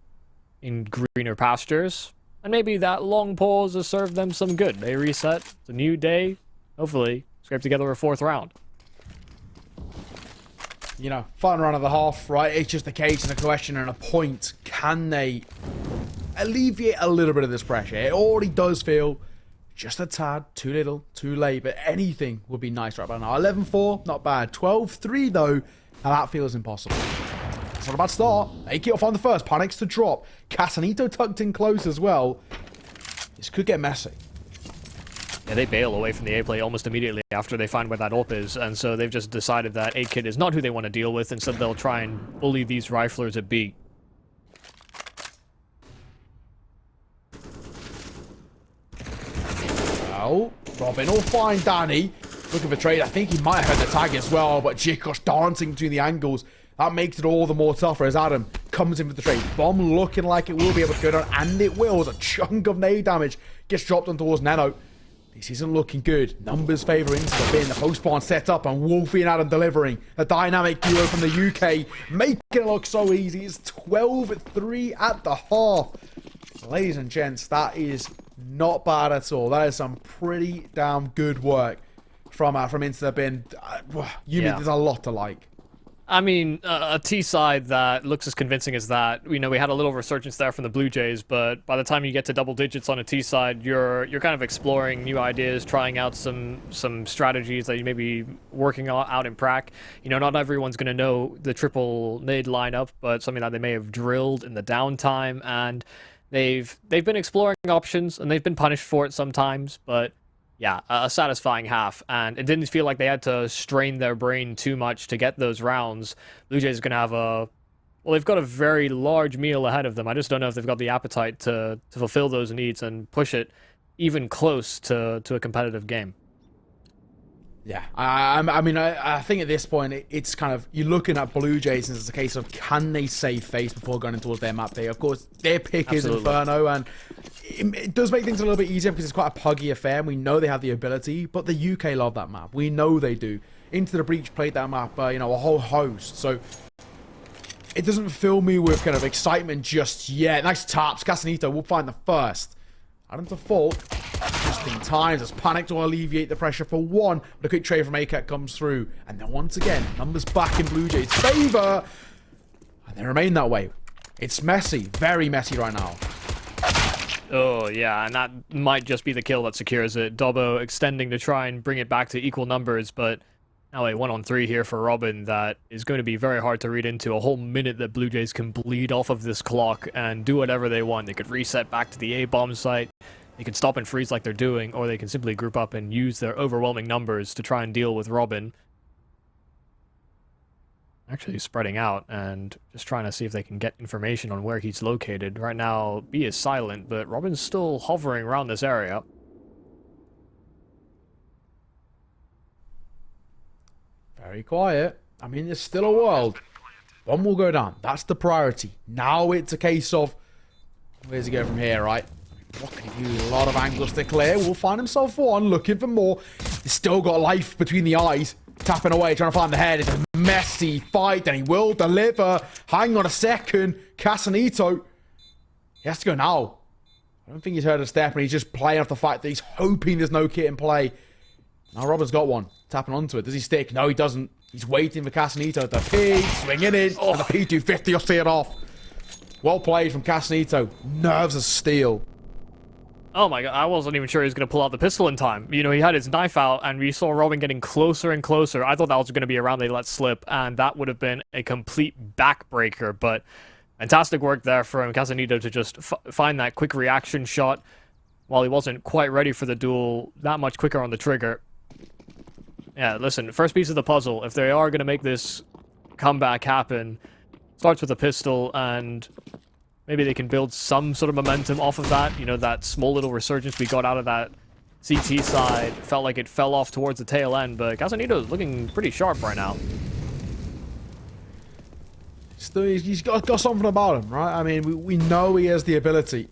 in greener pastures, and maybe that long pause has served them some good. They reset, it's a new day, hopefully scrape together a 4th round. You know, final round of the half, right? It's just a case and a question and a point. Can they alleviate a little bit of this pressure? It already does feel just a tad too little, too late, but anything would be nice right by now. 11-4, not bad. 12-3 though, and that feels impossible. It's not a bad start. AK off on the first, panics to drop. Casanito tucked in close as well. This could get messy. Yeah, they bail away from the A play almost immediately after they find where that AWP is, and so they've just decided that A-Kid is not who they want to deal with. Instead, they'll try and bully these riflers at B. Well, Robin will find Danny. Looking for trade. I think he might have had the tag as well, but Jikosh dancing between the angles. That makes it all the more tougher as Adam comes in for the trade. Bomb looking like it will be able to go down, and it will. As a chunk of nade damage gets dropped on towards Neno. This isn't looking good. Numbers favour Into the Bin. The post-spawn set up, and Wolfie and Adam delivering. A dynamic duo from the UK, making it look so easy. It's 12-3 at the half. Ladies and gents, that is not bad at all. That is some pretty damn good work from Into the Bin. There's a lot to like. I mean, a T side that looks as convincing as that. You know, we had a little resurgence there from the Blue Jays, but by the time you get to double digits on a T side, you're kind of exploring new ideas, trying out some strategies that you may be working out in prac. You know, not everyone's going to know the triple nade lineup, but something that they may have drilled in the downtime, and they've been exploring options, and they've been punished for it sometimes, but yeah, a satisfying half, and it didn't feel like they had to strain their brain too much to get those rounds. Blue Jays are going to have they've got a very large meal ahead of them. I just don't know if they've got the appetite to fulfill those needs and push it even close to a competitive game. Yeah, I mean, I think at this point, it's kind of, you're looking at Blue Jays and it's a case of, can they save face before going towards their map day? Of course, their pick is Inferno, and it does make things a little bit easier because it's quite a puggy affair, and we know they have the ability, but the UK love that map. We know they do. Into the Breach played that map, you know, a whole host, so it doesn't fill me with kind of excitement just yet. Nice taps. Casanito will find the first. Adam to fall. Just in time. As Panic to alleviate the pressure for one. But a quick trade from ACAT comes through. And then once again, numbers back in Blue Jays' favor. And they remain that way. It's messy. Very messy right now. Oh, yeah, and that might just be the kill that secures it. Dobbo extending to try and bring it back to equal numbers, but now a 1-on-3 here for Robin that is going to be very hard to read into. A whole minute that Blue Jays can bleed off of this clock and do whatever they want. They could reset back to the A-bomb site, they could stop and freeze like they're doing, or they can simply group up and use their overwhelming numbers to try and deal with Robin. Actually spreading out and just trying to see if they can get information on where he's located. Right now, B is silent, but Robin's still hovering around this area. Very quiet. I mean, there's still a world. One will go down. That's the priority. Now it's a case of, where's he go from here, right? What can he do? A lot of angles to clear. Will find himself one, looking for more. He's still got life between the eyes. Tapping away, trying to find the head. It's a messy fight, and he will deliver. Hang on a second. Casanito. He has to go now. I don't think he's heard a step, and he's just playing off the fact that he's hoping there's no kit in play. Now Robin's got one. Tapping onto it. Does he stick? No, he doesn't. He's waiting for Casanito. The P, swinging in. Oh. And the P250 will see it off. Well played from Casanito. Nerves of steel. Oh my god, I wasn't even sure he was going to pull out the pistol in time. You know, he had his knife out, and we saw Robin getting closer and closer. I thought that was going to be a round they let slip, and that would have been a complete backbreaker. But fantastic work there from Casanito to just find that quick reaction shot while he wasn't quite ready for the duel, that much quicker on the trigger. Yeah, listen, first piece of the puzzle, if they are going to make this comeback happen, starts with a pistol, and maybe they can build some sort of momentum off of that. You know, that small little resurgence we got out of that CT side felt like it fell off towards the tail end, but Casanito's looking pretty sharp right now. Still, he's got something about him, right? I mean, we know he has the ability.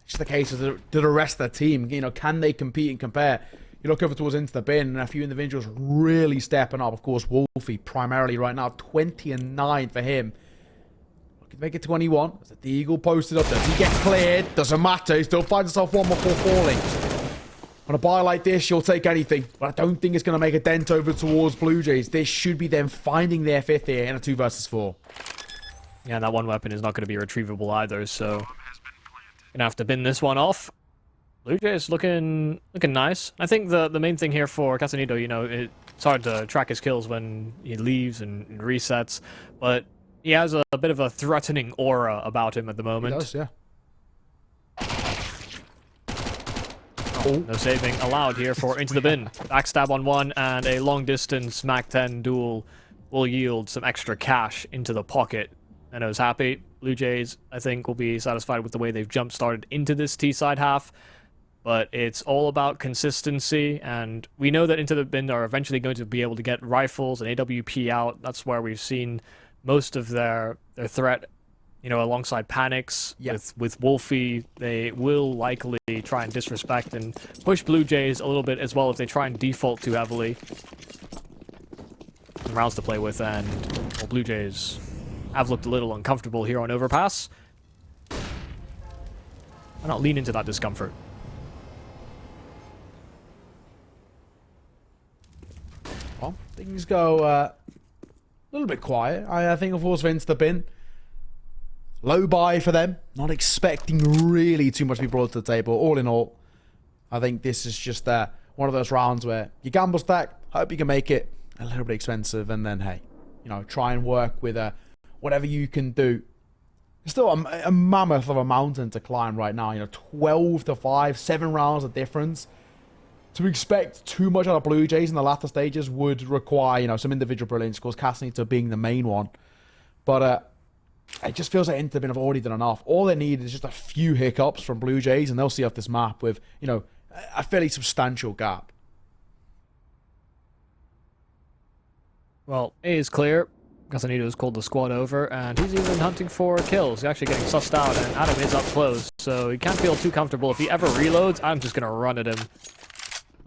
It's just the case of the rest of the team. You know, can they compete and compare? You look over towards Into the Bin, and a few individuals really stepping up. Of course, Wolfie primarily right now, 20 and 9 for him. Looking to make it 21. As the Eagle posted up, does he get cleared? Doesn't matter. He still finds himself one before falling. On a buy like this, you'll take anything. But I don't think it's going to make a dent over towards Blue Jays. This should be them finding their fifth here in a 2 versus 4. Yeah, that one weapon is not going to be retrievable either, so gonna have to bin this one off. Blue Jays looking nice. I think the main thing here for Casanito, you know, it's hard to track his kills when he leaves and resets, but he has a bit of a threatening aura about him at the moment. He does, yeah. Oh, no saving allowed here for Into the Bin. Backstab on one, and a long-distance MAC-10 duel will yield some extra cash into the pocket. And I was happy. Blue Jays, I think, will be satisfied with the way they've jump-started into this T-side half. But it's all about consistency, and we know that Into the Bin are eventually going to be able to get rifles and AWP out. That's where we've seen most of their threat, you know, alongside Panics. Yeah. With Wolfie, they will likely try and disrespect and push Blue Jays a little bit as well if they try and default too heavily. Some rounds to play with, and well, Blue Jays have looked a little uncomfortable here on Overpass. Why not lean into that discomfort? Well, things go a little bit quiet. I think, of course, for Into the Bin. Low buy for them. Not expecting really too much to be brought to the table. All in all, I think this is just one of those rounds where you gamble stack, hope you can make it a little bit expensive, and then, hey, you know, try and work with whatever you can do. It's still a mammoth of a mountain to climb right now. You know, 12 to 5, 7 rounds of difference. To expect too much out of Blue Jays in the latter stages would require, you know, some individual brilliance. Of course, Casanito being the main one. But it just feels like Into the Bin have already done enough. All they need is just a few hiccups from Blue Jays, and they'll see off this map with, you know, a fairly substantial gap. Well, A is clear. Casanito's called the squad over, and he's even hunting for kills. He's actually getting sussed out, and Adam is up close, so he can't feel too comfortable. If he ever reloads, I'm just gonna run at him.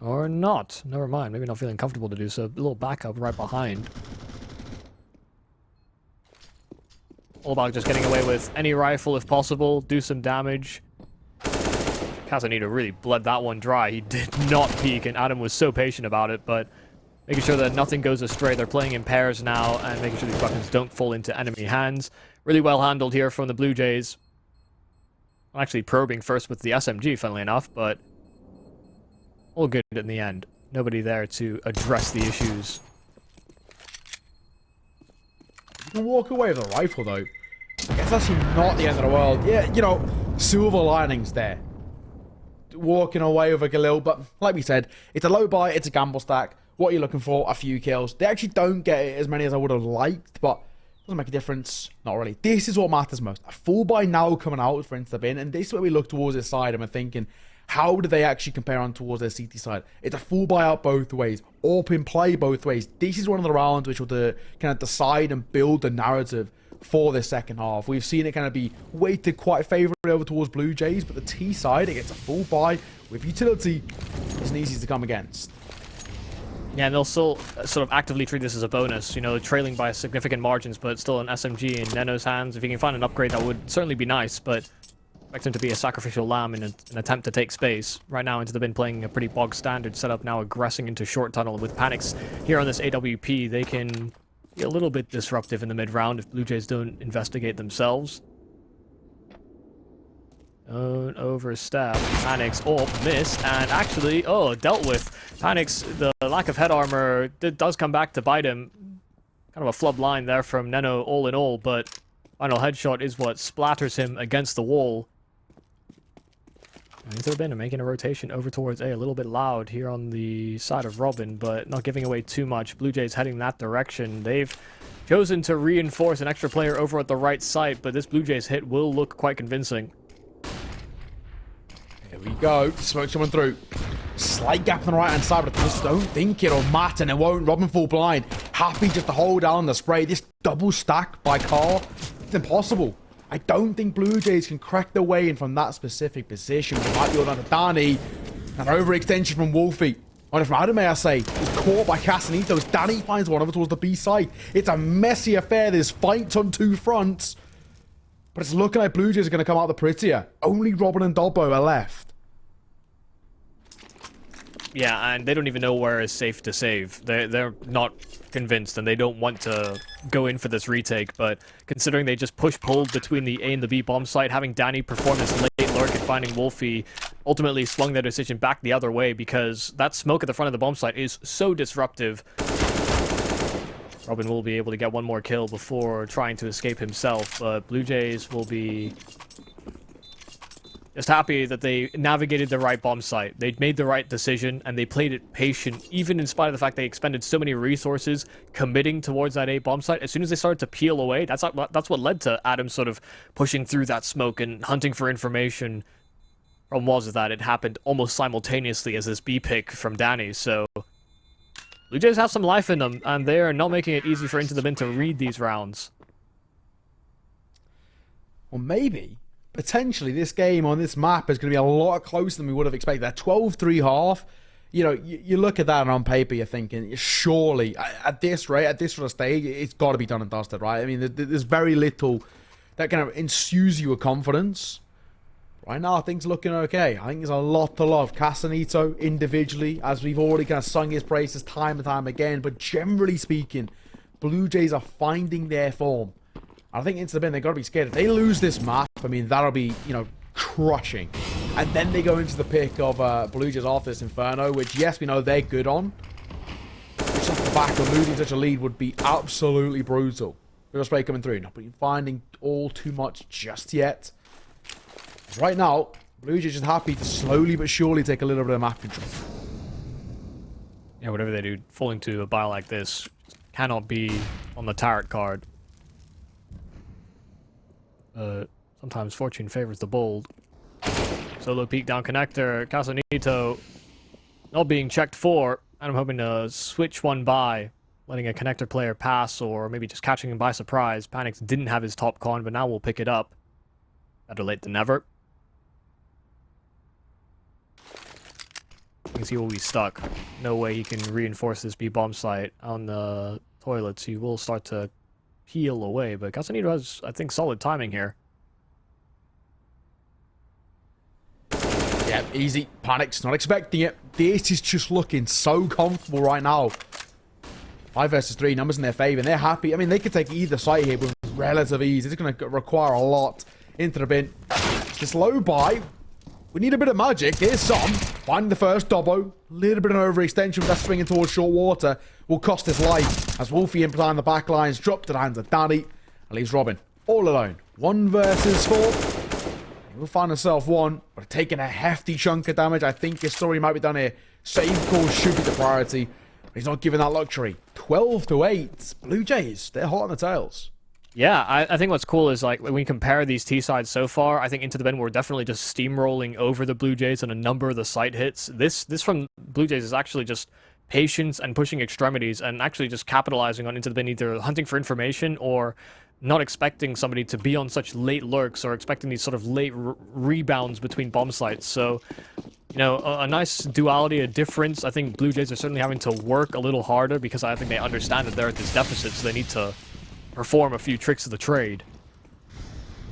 Or not. Never mind. Maybe not feeling comfortable to do so. A little backup right behind. All about just getting away with any rifle if possible, do some damage. Casanito really bled that one dry. He did not peek, and Adam was so patient about it, but making sure that nothing goes astray. They're playing in pairs now, and making sure these weapons don't fall into enemy hands. Really well handled here from the Blue Jays. Actually probing first with the SMG, funnily enough, but all good in the end. Nobody there to address the issues. You can walk away with a rifle, though. I guess that's not the end of the world. Yeah, you know, silver linings there. Walking away with a Galil, but like we said, it's a low buy, it's a gamble stack. What are you looking for? A few kills. They actually don't get as many as I would have liked, but it doesn't make a difference. Not really. This is what matters most. A full buy now coming out for Into the Bin, and this is where we look towards this side and we're thinking, how do they actually compare on towards their CT side? It's a full buy out both ways. Open play both ways. This is one of the rounds which will kind of decide and build the narrative for this second half. We've seen it kind of be weighted quite favorably over towards Blue Jays, but the T side, it gets a full buy with utility. Isn't easy to come against. Yeah, and they'll still sort of actively treat this as a bonus, you know, trailing by significant margins, but still an SMG in Neno's hands. If he can find an upgrade, that would certainly be nice, but expect him to be a sacrificial lamb in an attempt to take space. Right now, Into the Bin playing a pretty bog standard setup, now aggressing into short tunnel. With panics here on this AWP, they can be a little bit disruptive in the mid-round if Blue Jays don't investigate themselves. Overstep. Panics. Oh, missed. And actually, dealt with. Panics, the lack of head armor does come back to bite him. Kind of a flub line there from Neno all in all, but final headshot is what splatters him against the wall. Into the Bin and making a rotation over towards A. A little bit loud here on the side of Robin, but not giving away too much. Blue Jays heading that direction. They've chosen to reinforce an extra player over at the right site, but this Blue Jays hit will look quite convincing. Here we go. Smoke someone through. Slight gap on the right-hand side, but I just don't think it'll matter, and it won't. Robin full blind. Happy just to hold down the spray. This double stack by Carl, it's impossible. I don't think Blue Jays can crack their way in from that specific position. It might be all down to Danny. An overextension from Wolfie. Or from Adam, may I say. He's caught by Casanito as Danny finds one over towards the B side. It's a messy affair. There's fights on two fronts. But it's looking like Blue Jays are going to come out the prettier. Only Robin and Dobbo are left. Yeah, and they don't even know where is safe to save. They're not convinced, and they don't want to go in for this retake, but considering they just push-pulled between the A and the B bomb site, having Danny perform his late lurk and finding Wolfie ultimately swung their decision back the other way because that smoke at the front of the bomb site is so disruptive. Robin will be able to get one more kill before trying to escape himself, but Blue Jays will be just happy that they navigated the right bomb site. They made the right decision, and they played it patient, even in spite of the fact they expended so many resources committing towards that A bomb site. As soon as they started to peel away, that's what led to Adam sort of pushing through that smoke and hunting for information. Problem was that it happened almost simultaneously as this B pick from Danny, so Blue Jays have some life in them, and they are not making it easy for Into the Bin to read these rounds. Well, maybe. Potentially, this game on this map is going to be a lot closer than we would have expected. That 12-3 half, you know, you look at that and on paper, you're thinking, surely, at this rate, at this sort of stage, it's got to be done and dusted, right? I mean, there's very little that kind of ensues you with confidence. Right now, things are looking okay. I think there's a lot to love. Casanito, individually, as we've already kind of sung his praises time and time again, but generally speaking, Blue Jays are finding their form. I think Into the Bin, they've got to be scared. If they lose this map, I mean, that'll be, you know, crushing. And then they go into the pick of Blue Jays after this Inferno, which, yes, we know they're good on. Just off the back of losing such a lead would be absolutely brutal. Little spray coming through. Not finding all too much just yet. Right now, Blue Jays just happy to slowly but surely take a little bit of map control. Yeah, whatever they do, falling to a buy like this cannot be on the tarot card. Sometimes fortune favors the bold. Solo peek down connector. Casanito not being checked for. And I'm hoping to switch one by. letting a connector player pass or maybe just catching him by surprise. Panics didn't have his top con, but now we'll pick it up. Better late than never. You can see we'll be stuck. No way he can reinforce this B-bomb site on the toilets. He will start to peel away, but Casanito has, I think, solid timing here. Yeah, easy. Panic's not expecting it. This is just looking so comfortable right now. 5 versus 3, numbers in their favor, and they're happy. I mean, they could take either side here with relative ease. It's going to require a lot into the bin. Just low buy. We need a bit of magic. Here's some. Finding the first Dobbo. Little bit of an overextension with that swinging towards short water. Will cost his life. As Wolfie in behind the back lines. Dropped to the hands of Danny. And leaves Robin all alone. 1 versus 4. He'll find himself one. But taking a hefty chunk of damage. I think his story might be done here. Save call should be the priority. But he's not given that luxury. 12 to 8. Blue Jays, they're hot on the tails. Yeah, I think what's cool is, like, when we compare these T-sides so far, I think Into the Bin, we're definitely just steamrolling over the Blue Jays on a number of the site hits. This from Blue Jays is actually just patience and pushing extremities and actually just capitalizing on Into the Bin, either hunting for information or not expecting somebody to be on such late lurks or expecting these sort of late rebounds between bomb sites. So, you know, a nice duality, a difference. I think Blue Jays are certainly having to work a little harder because I think they understand that they're at this deficit, so they need to perform a few tricks of the trade.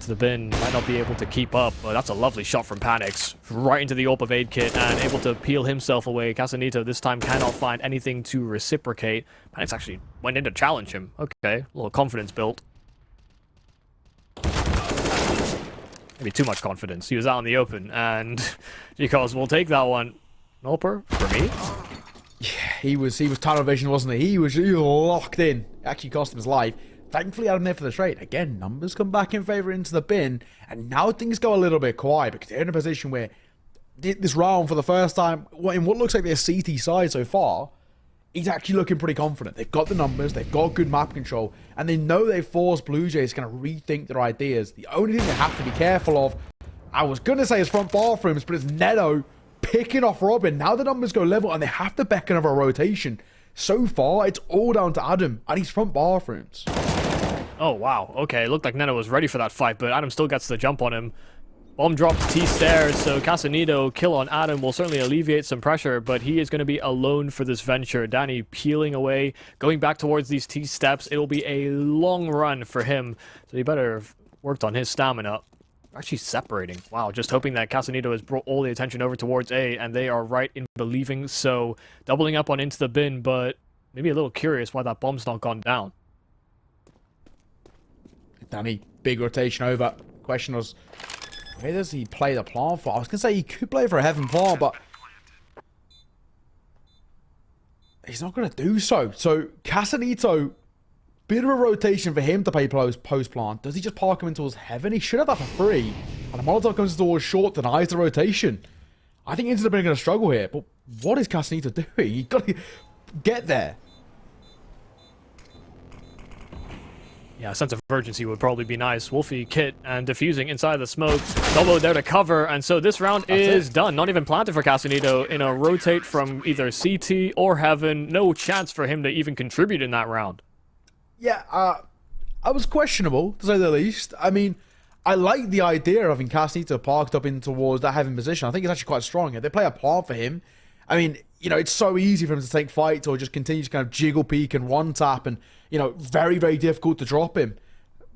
To the bin, might not be able to keep up, but that's a lovely shot from Panics. Right into the AWP evade kit and able to peel himself away. Casanito this time cannot find anything to reciprocate. Panics actually went in to challenge him. Okay, a little confidence built. Maybe too much confidence. He was out in the open, and G-Calls will take that one. Nolper, for me? Yeah, he was tunnel vision, wasn't he? He was locked in. Actually cost him his life. Thankfully, had him there for the trade. Again, numbers come back in favor Into the Bin, and now things go a little bit quiet because they're in a position where this round, for the first time, in what looks like their CT side so far, he's actually looking pretty confident. They've got the numbers, they've got good map control, and they know they've forced Blue Jays to kind of rethink their ideas. The only thing they have to be careful of, I was going to say is front bathrooms, but it's Neto picking off Robin. Now the numbers go level, and they have to beckon of a rotation. So far, it's all down to Adam and his front bathrooms. Oh, wow. Okay, it looked like Neto was ready for that fight, but Adam still gets the jump on him. Bomb drop to T-stairs, so Casanito kill on Adam will certainly alleviate some pressure, but he is going to be alone for this venture. Danny peeling away, going back towards these T-steps. It'll be a long run for him, so he better have worked on his stamina. Actually separating. Wow, just hoping that Casanito has brought all the attention over towards A, and they are right in believing so. Doubling up on Into the Bin, but maybe a little curious why that bomb's not gone down. Danny, big rotation over. Question was, where does he play the plant for? I was going to say he could play for a heaven plant, but he's not going to do so. So, Casanito, bit of a rotation for him to play post plant. Does he just park him in towards heaven? He should have that for free. And the Molotov comes towards short, denies the rotation. I think Into the Bin are going to struggle here, but what is Casanito doing? You've got to get there. Yeah, a sense of urgency would probably be nice. Wolfie, Kit, and defusing inside the smoke. Double there to cover, and so this round is done. Not even planted for Casanito in a rotate from either CT or Heaven. No chance for him to even contribute in that round. Yeah, I was questionable, to say the least. I mean, I like the idea of having Casanito parked up in towards that Heaven position. I think it's actually quite strong. If they play a plant for him, I mean, you know, it's so easy for him to take fights or just continue to kind of jiggle peek and one tap and, you know, very, very difficult to drop him.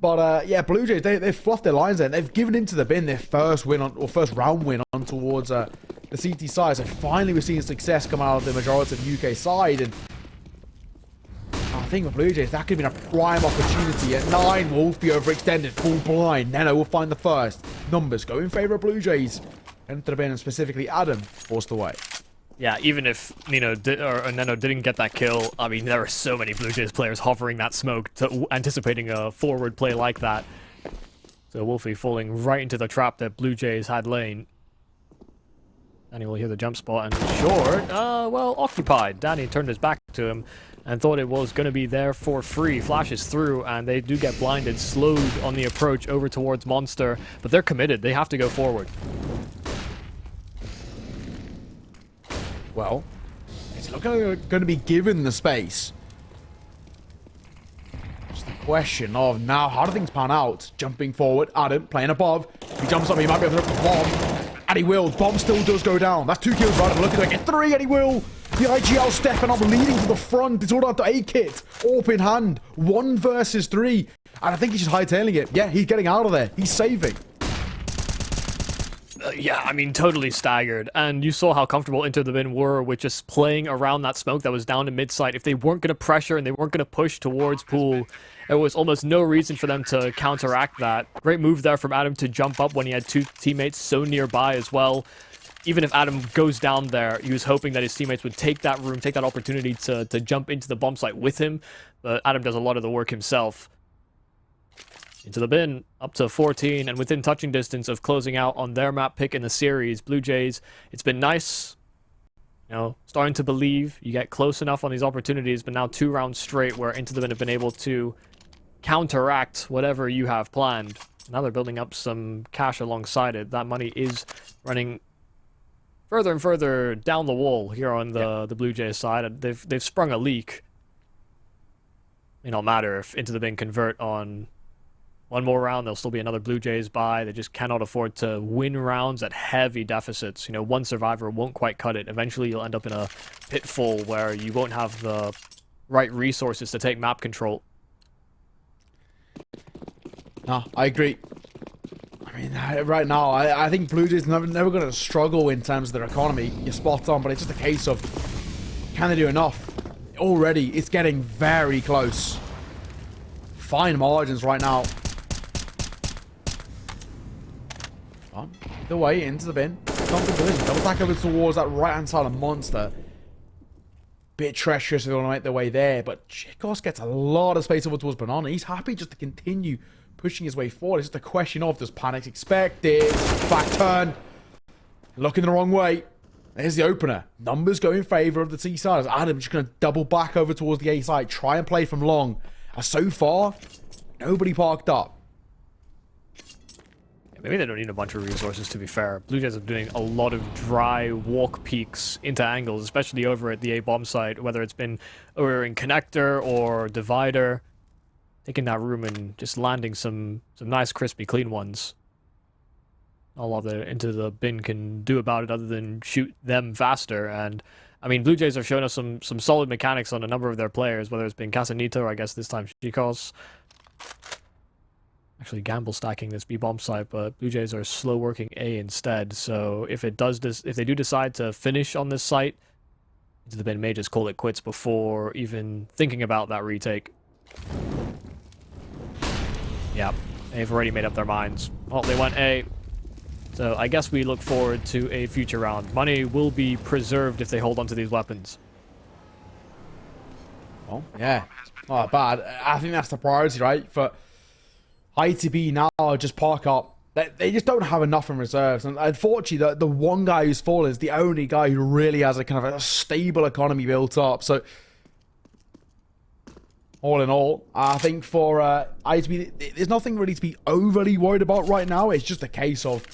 But, yeah, Blue Jays, they've fluffed their lines there. They've given Into the Bin their first win on, or first round win on towards the CT side. So finally we're seeing success come out of the majority of the UK side. And I think with Blue Jays, that could have been a prime opportunity. At 9, Wolfie overextended, full blind. Neno will find the first. Numbers go in favor of Blue Jays. Into the Bin, and specifically Adam, forced away. Yeah, even if Neno Neno didn't get that kill, I mean, there are so many Blue Jays players hovering that smoke, anticipating a forward play like that. So Wolfie falling right into the trap that Blue Jays had laid. Danny will hear the jump spot and short, well, occupied. Danny turned his back to him and thought it was going to be there for free. Flashes through, and they do get blinded, slowed on the approach over towards Monster, but they're committed. They have to go forward. Well, it's not going to be given the space. question of now, how do things pan out? Jumping forward, Adam playing above. If he jumps up, he might be able to throw the bomb. And he will. Bomb still does go down. That's 2 kills right. Look at that. Get 3, and he will. The IGL stepping up, leading to the front. It's all down to A-Kit. AWP in hand. 1 versus 3. And I think he's just hightailing it. Yeah, he's getting out of there. He's saving. Yeah, I mean, totally staggered. And you saw how comfortable Into the Bin were with just playing around that smoke that was down to mid-site. If they weren't going to pressure and they weren't going to push towards pool, there was almost no reason for them to counteract that. Great move there from Adam to jump up when he had 2 teammates so nearby as well. Even if Adam goes down there, he was hoping that his teammates would take that room, take that opportunity to jump into the bomb site with him. But Adam does a lot of the work himself. Into the Bin, up to 14, and within touching distance of closing out on their map pick in the series. Blue Jays, it's been nice, you know, starting to believe you get close enough on these opportunities, but now 2 rounds straight where Into the Bin have been able to counteract whatever you have planned. Now they're building up some cash alongside it. That money is running further and further down the wall here on the Blue Jays side. They've sprung a leak. It don't matter if Into the Bin convert on 1 more round, there'll still be another Blue Jays buy. They just cannot afford to win rounds at heavy deficits. You know, 1 survivor won't quite cut it. Eventually, you'll end up in a pitfall where you won't have the right resources to take map control. No, I agree. I mean, right now, I think Blue Jays never going to struggle in terms of their economy. You're spot on, but it's just a case of, can they do enough? Already, it's getting very close. Fine margins right now. On the way into the bin. Double attack over towards that right-hand side of Monster. Bit treacherous if they want to make their way there, but Chicos gets a lot of space over towards Banana. He's happy just to continue pushing his way forward. It's just a question of, does Panic expect it? Back turn. Looking the wrong way. There's the opener. Numbers go in favor of the T side. As Adam just going to double back over towards the A side. Try and play from long. As so far, nobody parked up. Maybe they don't need a bunch of resources, to be fair. Blue Jays are doing a lot of dry walk peeks into angles, especially over at the A-bomb site, whether it's been over in Connector or Divider. Taking that room and just landing some nice, crispy, clean ones. Not a lot that Into the Bin can do about it other than shoot them faster. And, I mean, Blue Jays have shown us some solid mechanics on a number of their players, whether it's been Casanito or I guess this time Chicos. Actually gamble stacking this B-bomb site, but Blue Jays are slow working A instead. So if it does this, if they do decide to finish on this site, Into the Bin may just call it quits before even thinking about that retake. Yeah, they've already made up their minds. Well, they went A. So I guess we look forward to a future round. Money will be preserved if they hold onto these weapons. Oh, yeah. Not bad. I think that's the priority, right? For ITB now, just park up. They just don't have enough in reserves. And unfortunately, the one guy who's fallen is the only guy who really has a kind of a stable economy built up. So, all in all, I think for ITB, there's nothing really to be overly worried about right now. It's just a case of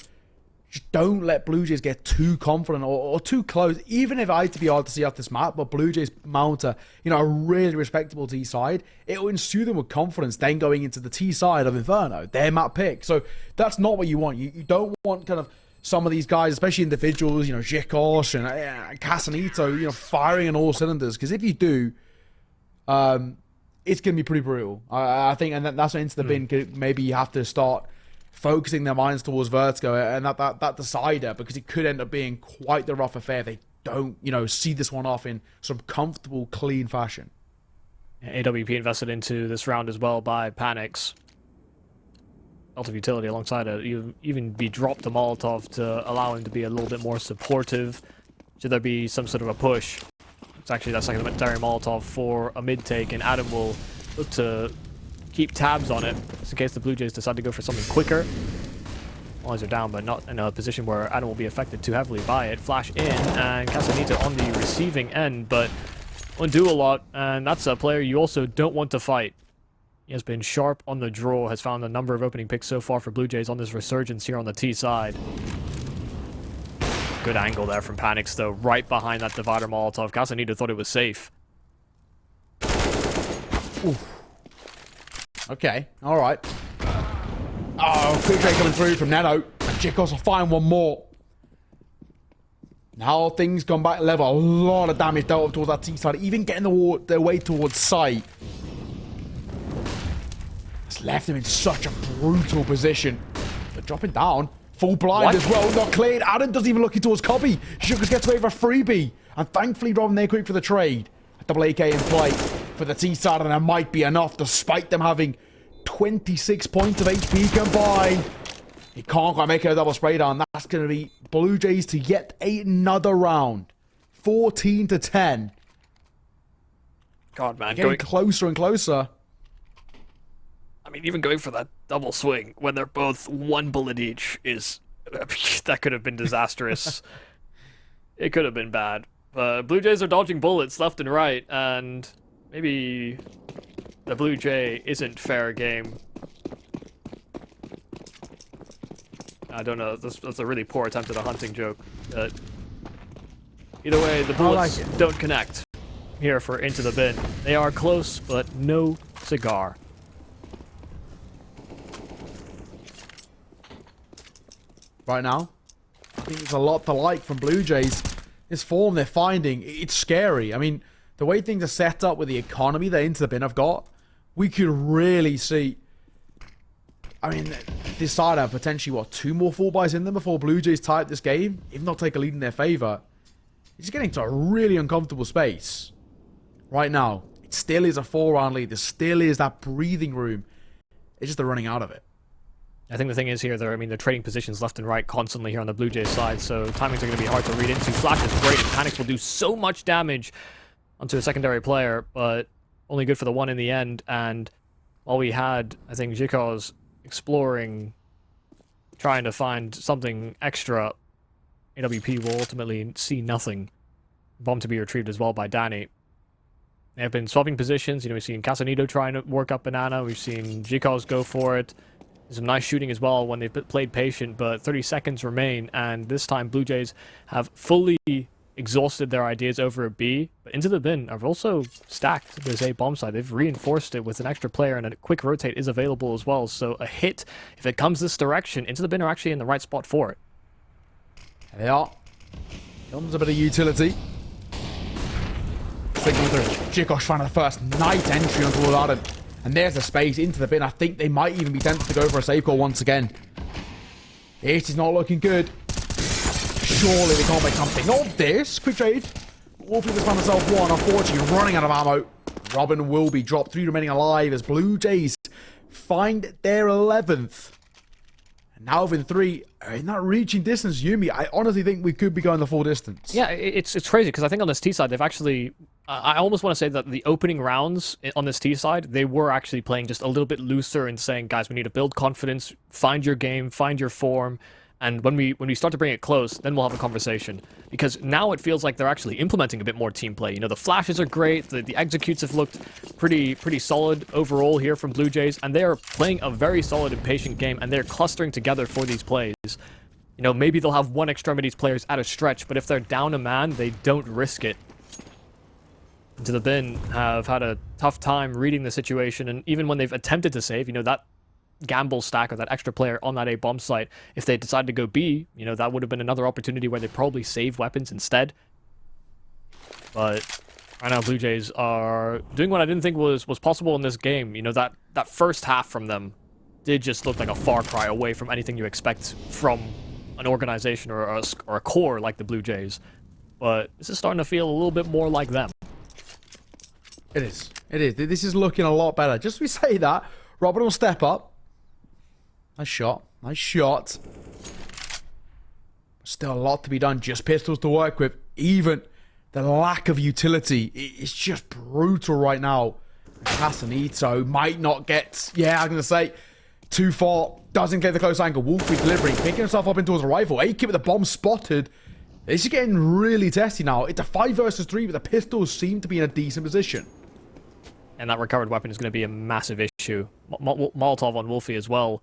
just don't let Blue Jays get too confident or too close. Even if ITB are to see off this map, but Blue Jays mount a really respectable T side, it will ensue them with confidence then going into the T side of Inferno, their map pick. So that's not what you want. You don't want kind of some of these guys, especially individuals, Jikosh and Casanito, firing on all cylinders. Because if you do, it's going to be pretty brutal. I think, and that's when Into the Bin, maybe you have to start focusing their minds towards Vertigo and that decider, because it could end up being quite the rough affair if they don't, see this one off in some comfortable, clean fashion. AWP invested into this round as well by Panics. Belt of utility alongside it. You even be dropped a Molotov to allow him to be a little bit more supportive. Should there be some sort of a push? It's actually that secondary Molotov for a mid take, and Adam will look to keep tabs on it, just in case the Blue Jays decide to go for something quicker. Lines are down, but not in a position where Adam will be affected too heavily by it. Flash in, and Casanito on the receiving end, but won't do a lot, and that's a player you also don't want to fight. He has been sharp on the draw, has found a number of opening picks so far for Blue Jays on this resurgence here on the T side. Good angle there from Panics, though, right behind that Divider Molotov. Casanito thought it was safe. Oof. Okay, alright. Oh, quick trade coming through from Nano. And Jikos will find one more. Now things gone back level. A lot of damage dealt up towards that T side. Even getting their way towards site. It's left him in such a brutal position. They're dropping down. Full blind as well. Not cleared. Adam doesn't even look towards Cobby. Sugars gets away with a freebie. And thankfully, Robin there quick for the trade. A double AK in play for the T side. And that might be enough despite them having 26 points of HP combined. He can't quite make it a double spray down. That's going to be Blue Jays to yet another round. 14-10. God, man. Getting closer and closer. I mean, even going for that double swing when they're both one bullet each is... that could have been disastrous. It could have been bad. Blue Jays are dodging bullets left and right, and maybe the Blue Jay isn't fair game. I don't know. That's a really poor attempt at a hunting joke. But either way, the bullets don't connect here for Into the Bin. They are close, but no cigar. Right now, I think there's a lot to like from Blue Jays. This form they're finding, it's scary. I mean, the way things are set up with the economy that Into the Bin have got, we could really see... I mean, this side have potentially, what, 2 more full buys in them before Blue Jays tie up this game? If not take a lead in their favor. It's getting to a really uncomfortable space. Right now, it still is a 4-round lead. There still is that breathing room. It's just they're running out of it. I think the thing is here, they're trading positions left and right constantly here on the Blue Jays side, so timings are going to be hard to read into. Flash is great, and Panics will do so much damage onto a secondary player, but only good for the one in the end. And while we had, I think, Jikos exploring, trying to find something extra, AWP will ultimately see nothing. Bomb to be retrieved as well by Danny. They have been swapping positions. You know, we've seen Casanito trying to work up Banana. We've seen Jikos go for it. There's some nice shooting as well when they've played patient, but 30 seconds remain, and this time Blue Jays have fully exhausted their ideas over a B, but Into the Bin have also stacked this A bomb side. They've reinforced it with an extra player, and a quick rotate is available as well, so a hit, if it comes this direction, Into the Bin are actually in the right spot for it. There they are. Comes a bit of utility. Signal through. Jikosh finding the first night entry onto Adam. And there's a space into the bin. I think they might even be tempted to go for a save call once again. It is not looking good. Surely they can't make something of this. Quick trade. Wolfie just found himself one. Unfortunately, running out of ammo. Robin will be dropped. 3 remaining alive as Blue Jays find their 11th. And now within 3, not reaching distance, Yumi. I honestly think we could be going the full distance. Yeah, it's crazy because I think on this T side, they've actually... I almost want to say that the opening rounds on this T side, they were actually playing just a little bit looser and saying, guys, we need to build confidence, find your game, find your form, and when we start to bring it close, then we'll have a conversation. Because now it feels like they're actually implementing a bit more team play. You know, the flashes are great, the executes have looked pretty solid overall here from Blue Jays, and they are playing a very solid and patient game, and they're clustering together for these plays. You know, maybe they'll have one extremities players at a stretch, but if they're down a man, they don't risk it. Into the Bin have had a tough time reading the situation, and even when they've attempted to save, you know, that gamble stack or that extra player on that A bomb site, if they decided to go B, you know, that would have been another opportunity where they probably save weapons instead. But right now, Blue Jays are doing what I didn't think was possible in this game. You know, that first half from them did just look like a far cry away from anything you expect from an organization or a core like the Blue Jays. But this is starting to feel a little bit more like them. It is. It is. This is looking a lot better. Just as we say that, Robin will step up. Nice shot. Nice shot. Still a lot to be done. Just pistols to work with. Even the lack of utility is just brutal right now. Casanito might not get, I'm going to say, too far. Doesn't get the close angle. Wolfie delivering. Picking himself up into his rifle. AK with the bomb spotted. This is getting really testy now. It's a 5 versus 3, but the pistols seem to be in a decent position. And that recovered weapon is going to be a massive issue. Molotov on Wolfie as well.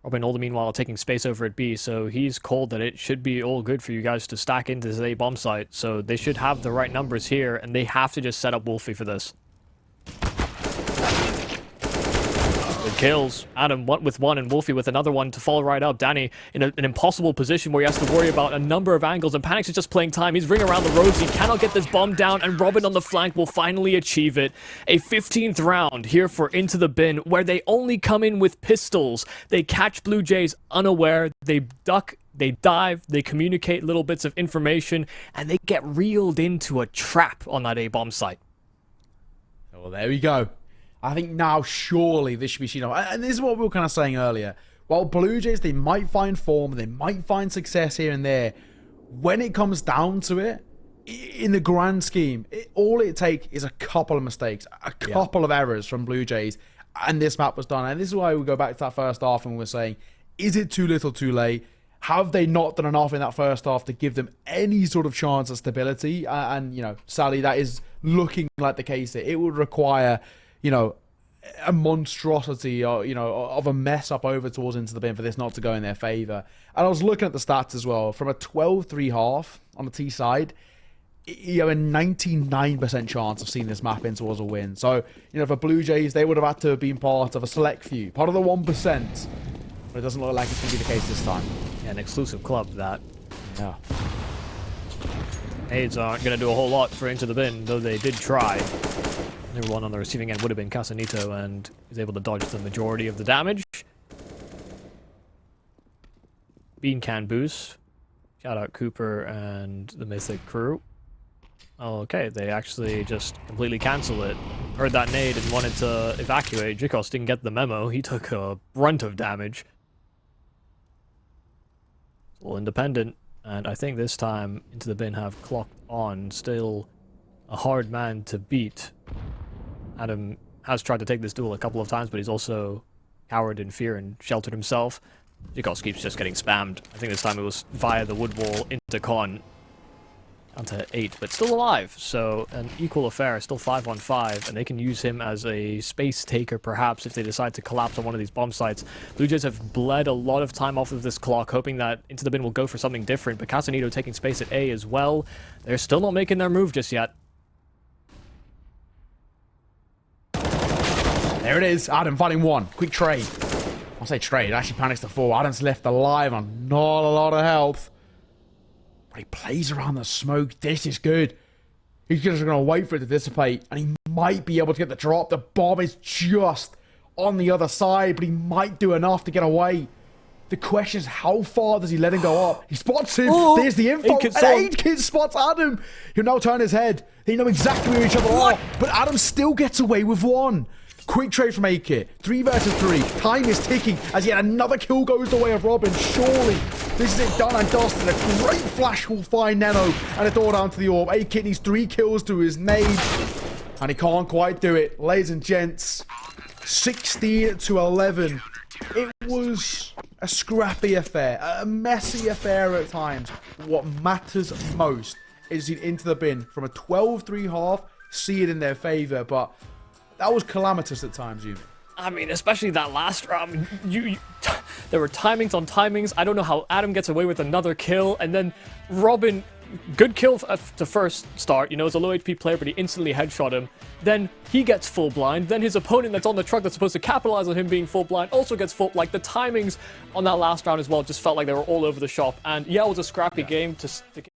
Robin all the meanwhile taking space over at B, so he's called that it should be all good for you guys to stack into the bomb site. So they should have the right numbers here, and they have to just set up Wolfie for this. Good kills. Adam with one and Wolfie with another one to follow right up. Danny in an impossible position where he has to worry about a number of angles, and Panic's is just playing time. He's ringing around the ropes. He cannot get this bomb down, and Robin on the flank will finally achieve it. A 15th round here for Into the Bin, where they only come in with pistols. They catch Blue Jays unaware. They duck. They dive, they communicate little bits of information, and they get reeled into a trap on that A-bomb site. Well, there we go. I think now surely this should be seen. And this is what we were kind of saying earlier. While Blue Jays, they might find form, they might find success here and there. When it comes down to it, in the grand scheme, all it takes is a couple of mistakes, a couple of errors from Blue Jays, and this map was done. And this is why we go back to that first half and we're saying, is it too little too late? Have they not done enough in that first half to give them any sort of chance of stability? And, you know, sadly, that is looking like the case here. It would require, you know, a monstrosity or, you know, of a mess up over towards Into the Bin for this not to go in their favor. And I was looking at the stats as well. From a 12-3 half on the T side, you have a 99% chance of seeing this map in towards a win. So, you know, for Blue Jays, they would have had to have been part of a select few, part of the 1%. But it doesn't look like it's going to be the case this time. Yeah, an exclusive club, that. Yeah. Nades aren't going to do a whole lot for Into the Bin, though they did try. Everyone on the receiving end would have been Casanito, and he's able to dodge the majority of the damage. Bean can boost. Shout out Cooper and the Mythic crew. Okay, they actually just completely cancel it. Heard that nade and wanted to evacuate. Jikos didn't get the memo. He took a brunt of damage. Well, independent, and I think this time Into the Bin have clocked on. Still a hard man to beat. Adam has tried to take this duel a couple of times, but he's also cowered in fear and sheltered himself. Jikos keeps just getting spammed. I think this time it was via the wood wall into Con. Down to 8, but still alive, so an equal affair, still 5-on-5, and they can use him as a space taker perhaps if they decide to collapse on one of these bomb sites. Blue Jays have bled a lot of time off of this clock, hoping that Into the Bin will go for something different, but Casanito taking space at A as well. They're still not making their move just yet. There it is, Adam finding one. Quick trade. I'll say trade, actually Panics to 4. Adam's left alive on not a lot of health. He plays around the smoke. This is good. He's just going to wait for it to dissipate, and he might be able to get the drop. The bomb is just on the other side, but he might do enough to get away. The question is, how far does he let him go up? He spots him. Oh, there's the info. And Aidkid spots Adam. He'll now turn his head. They know exactly where each other are, but Adam still gets away with one. Quick trade from Aidkid. 3 versus 3. Time is ticking as yet another kill goes the way of Robin. Surely this is it done and dusted. A great flash will find Neno and a door down to the orb. Aidkid needs 3 kills to his nade, and he can't quite do it. Ladies and gents, 16-11. It was a scrappy affair, a messy affair at times. What matters most is Into the Bin from a 12-3 half, see it in their favor, but that was calamitous at times, Yumi. I mean, especially that last round. There were timings on timings. I don't know how Adam gets away with another kill, and then Robin, good kill to first start. You know, it's a low HP player, but he instantly headshot him. Then he gets full blind. Then his opponent that's on the truck that's supposed to capitalize on him being full blind also gets full. Like, the timings on that last round as well just felt like they were all over the shop. And yeah, it was a scrappy game to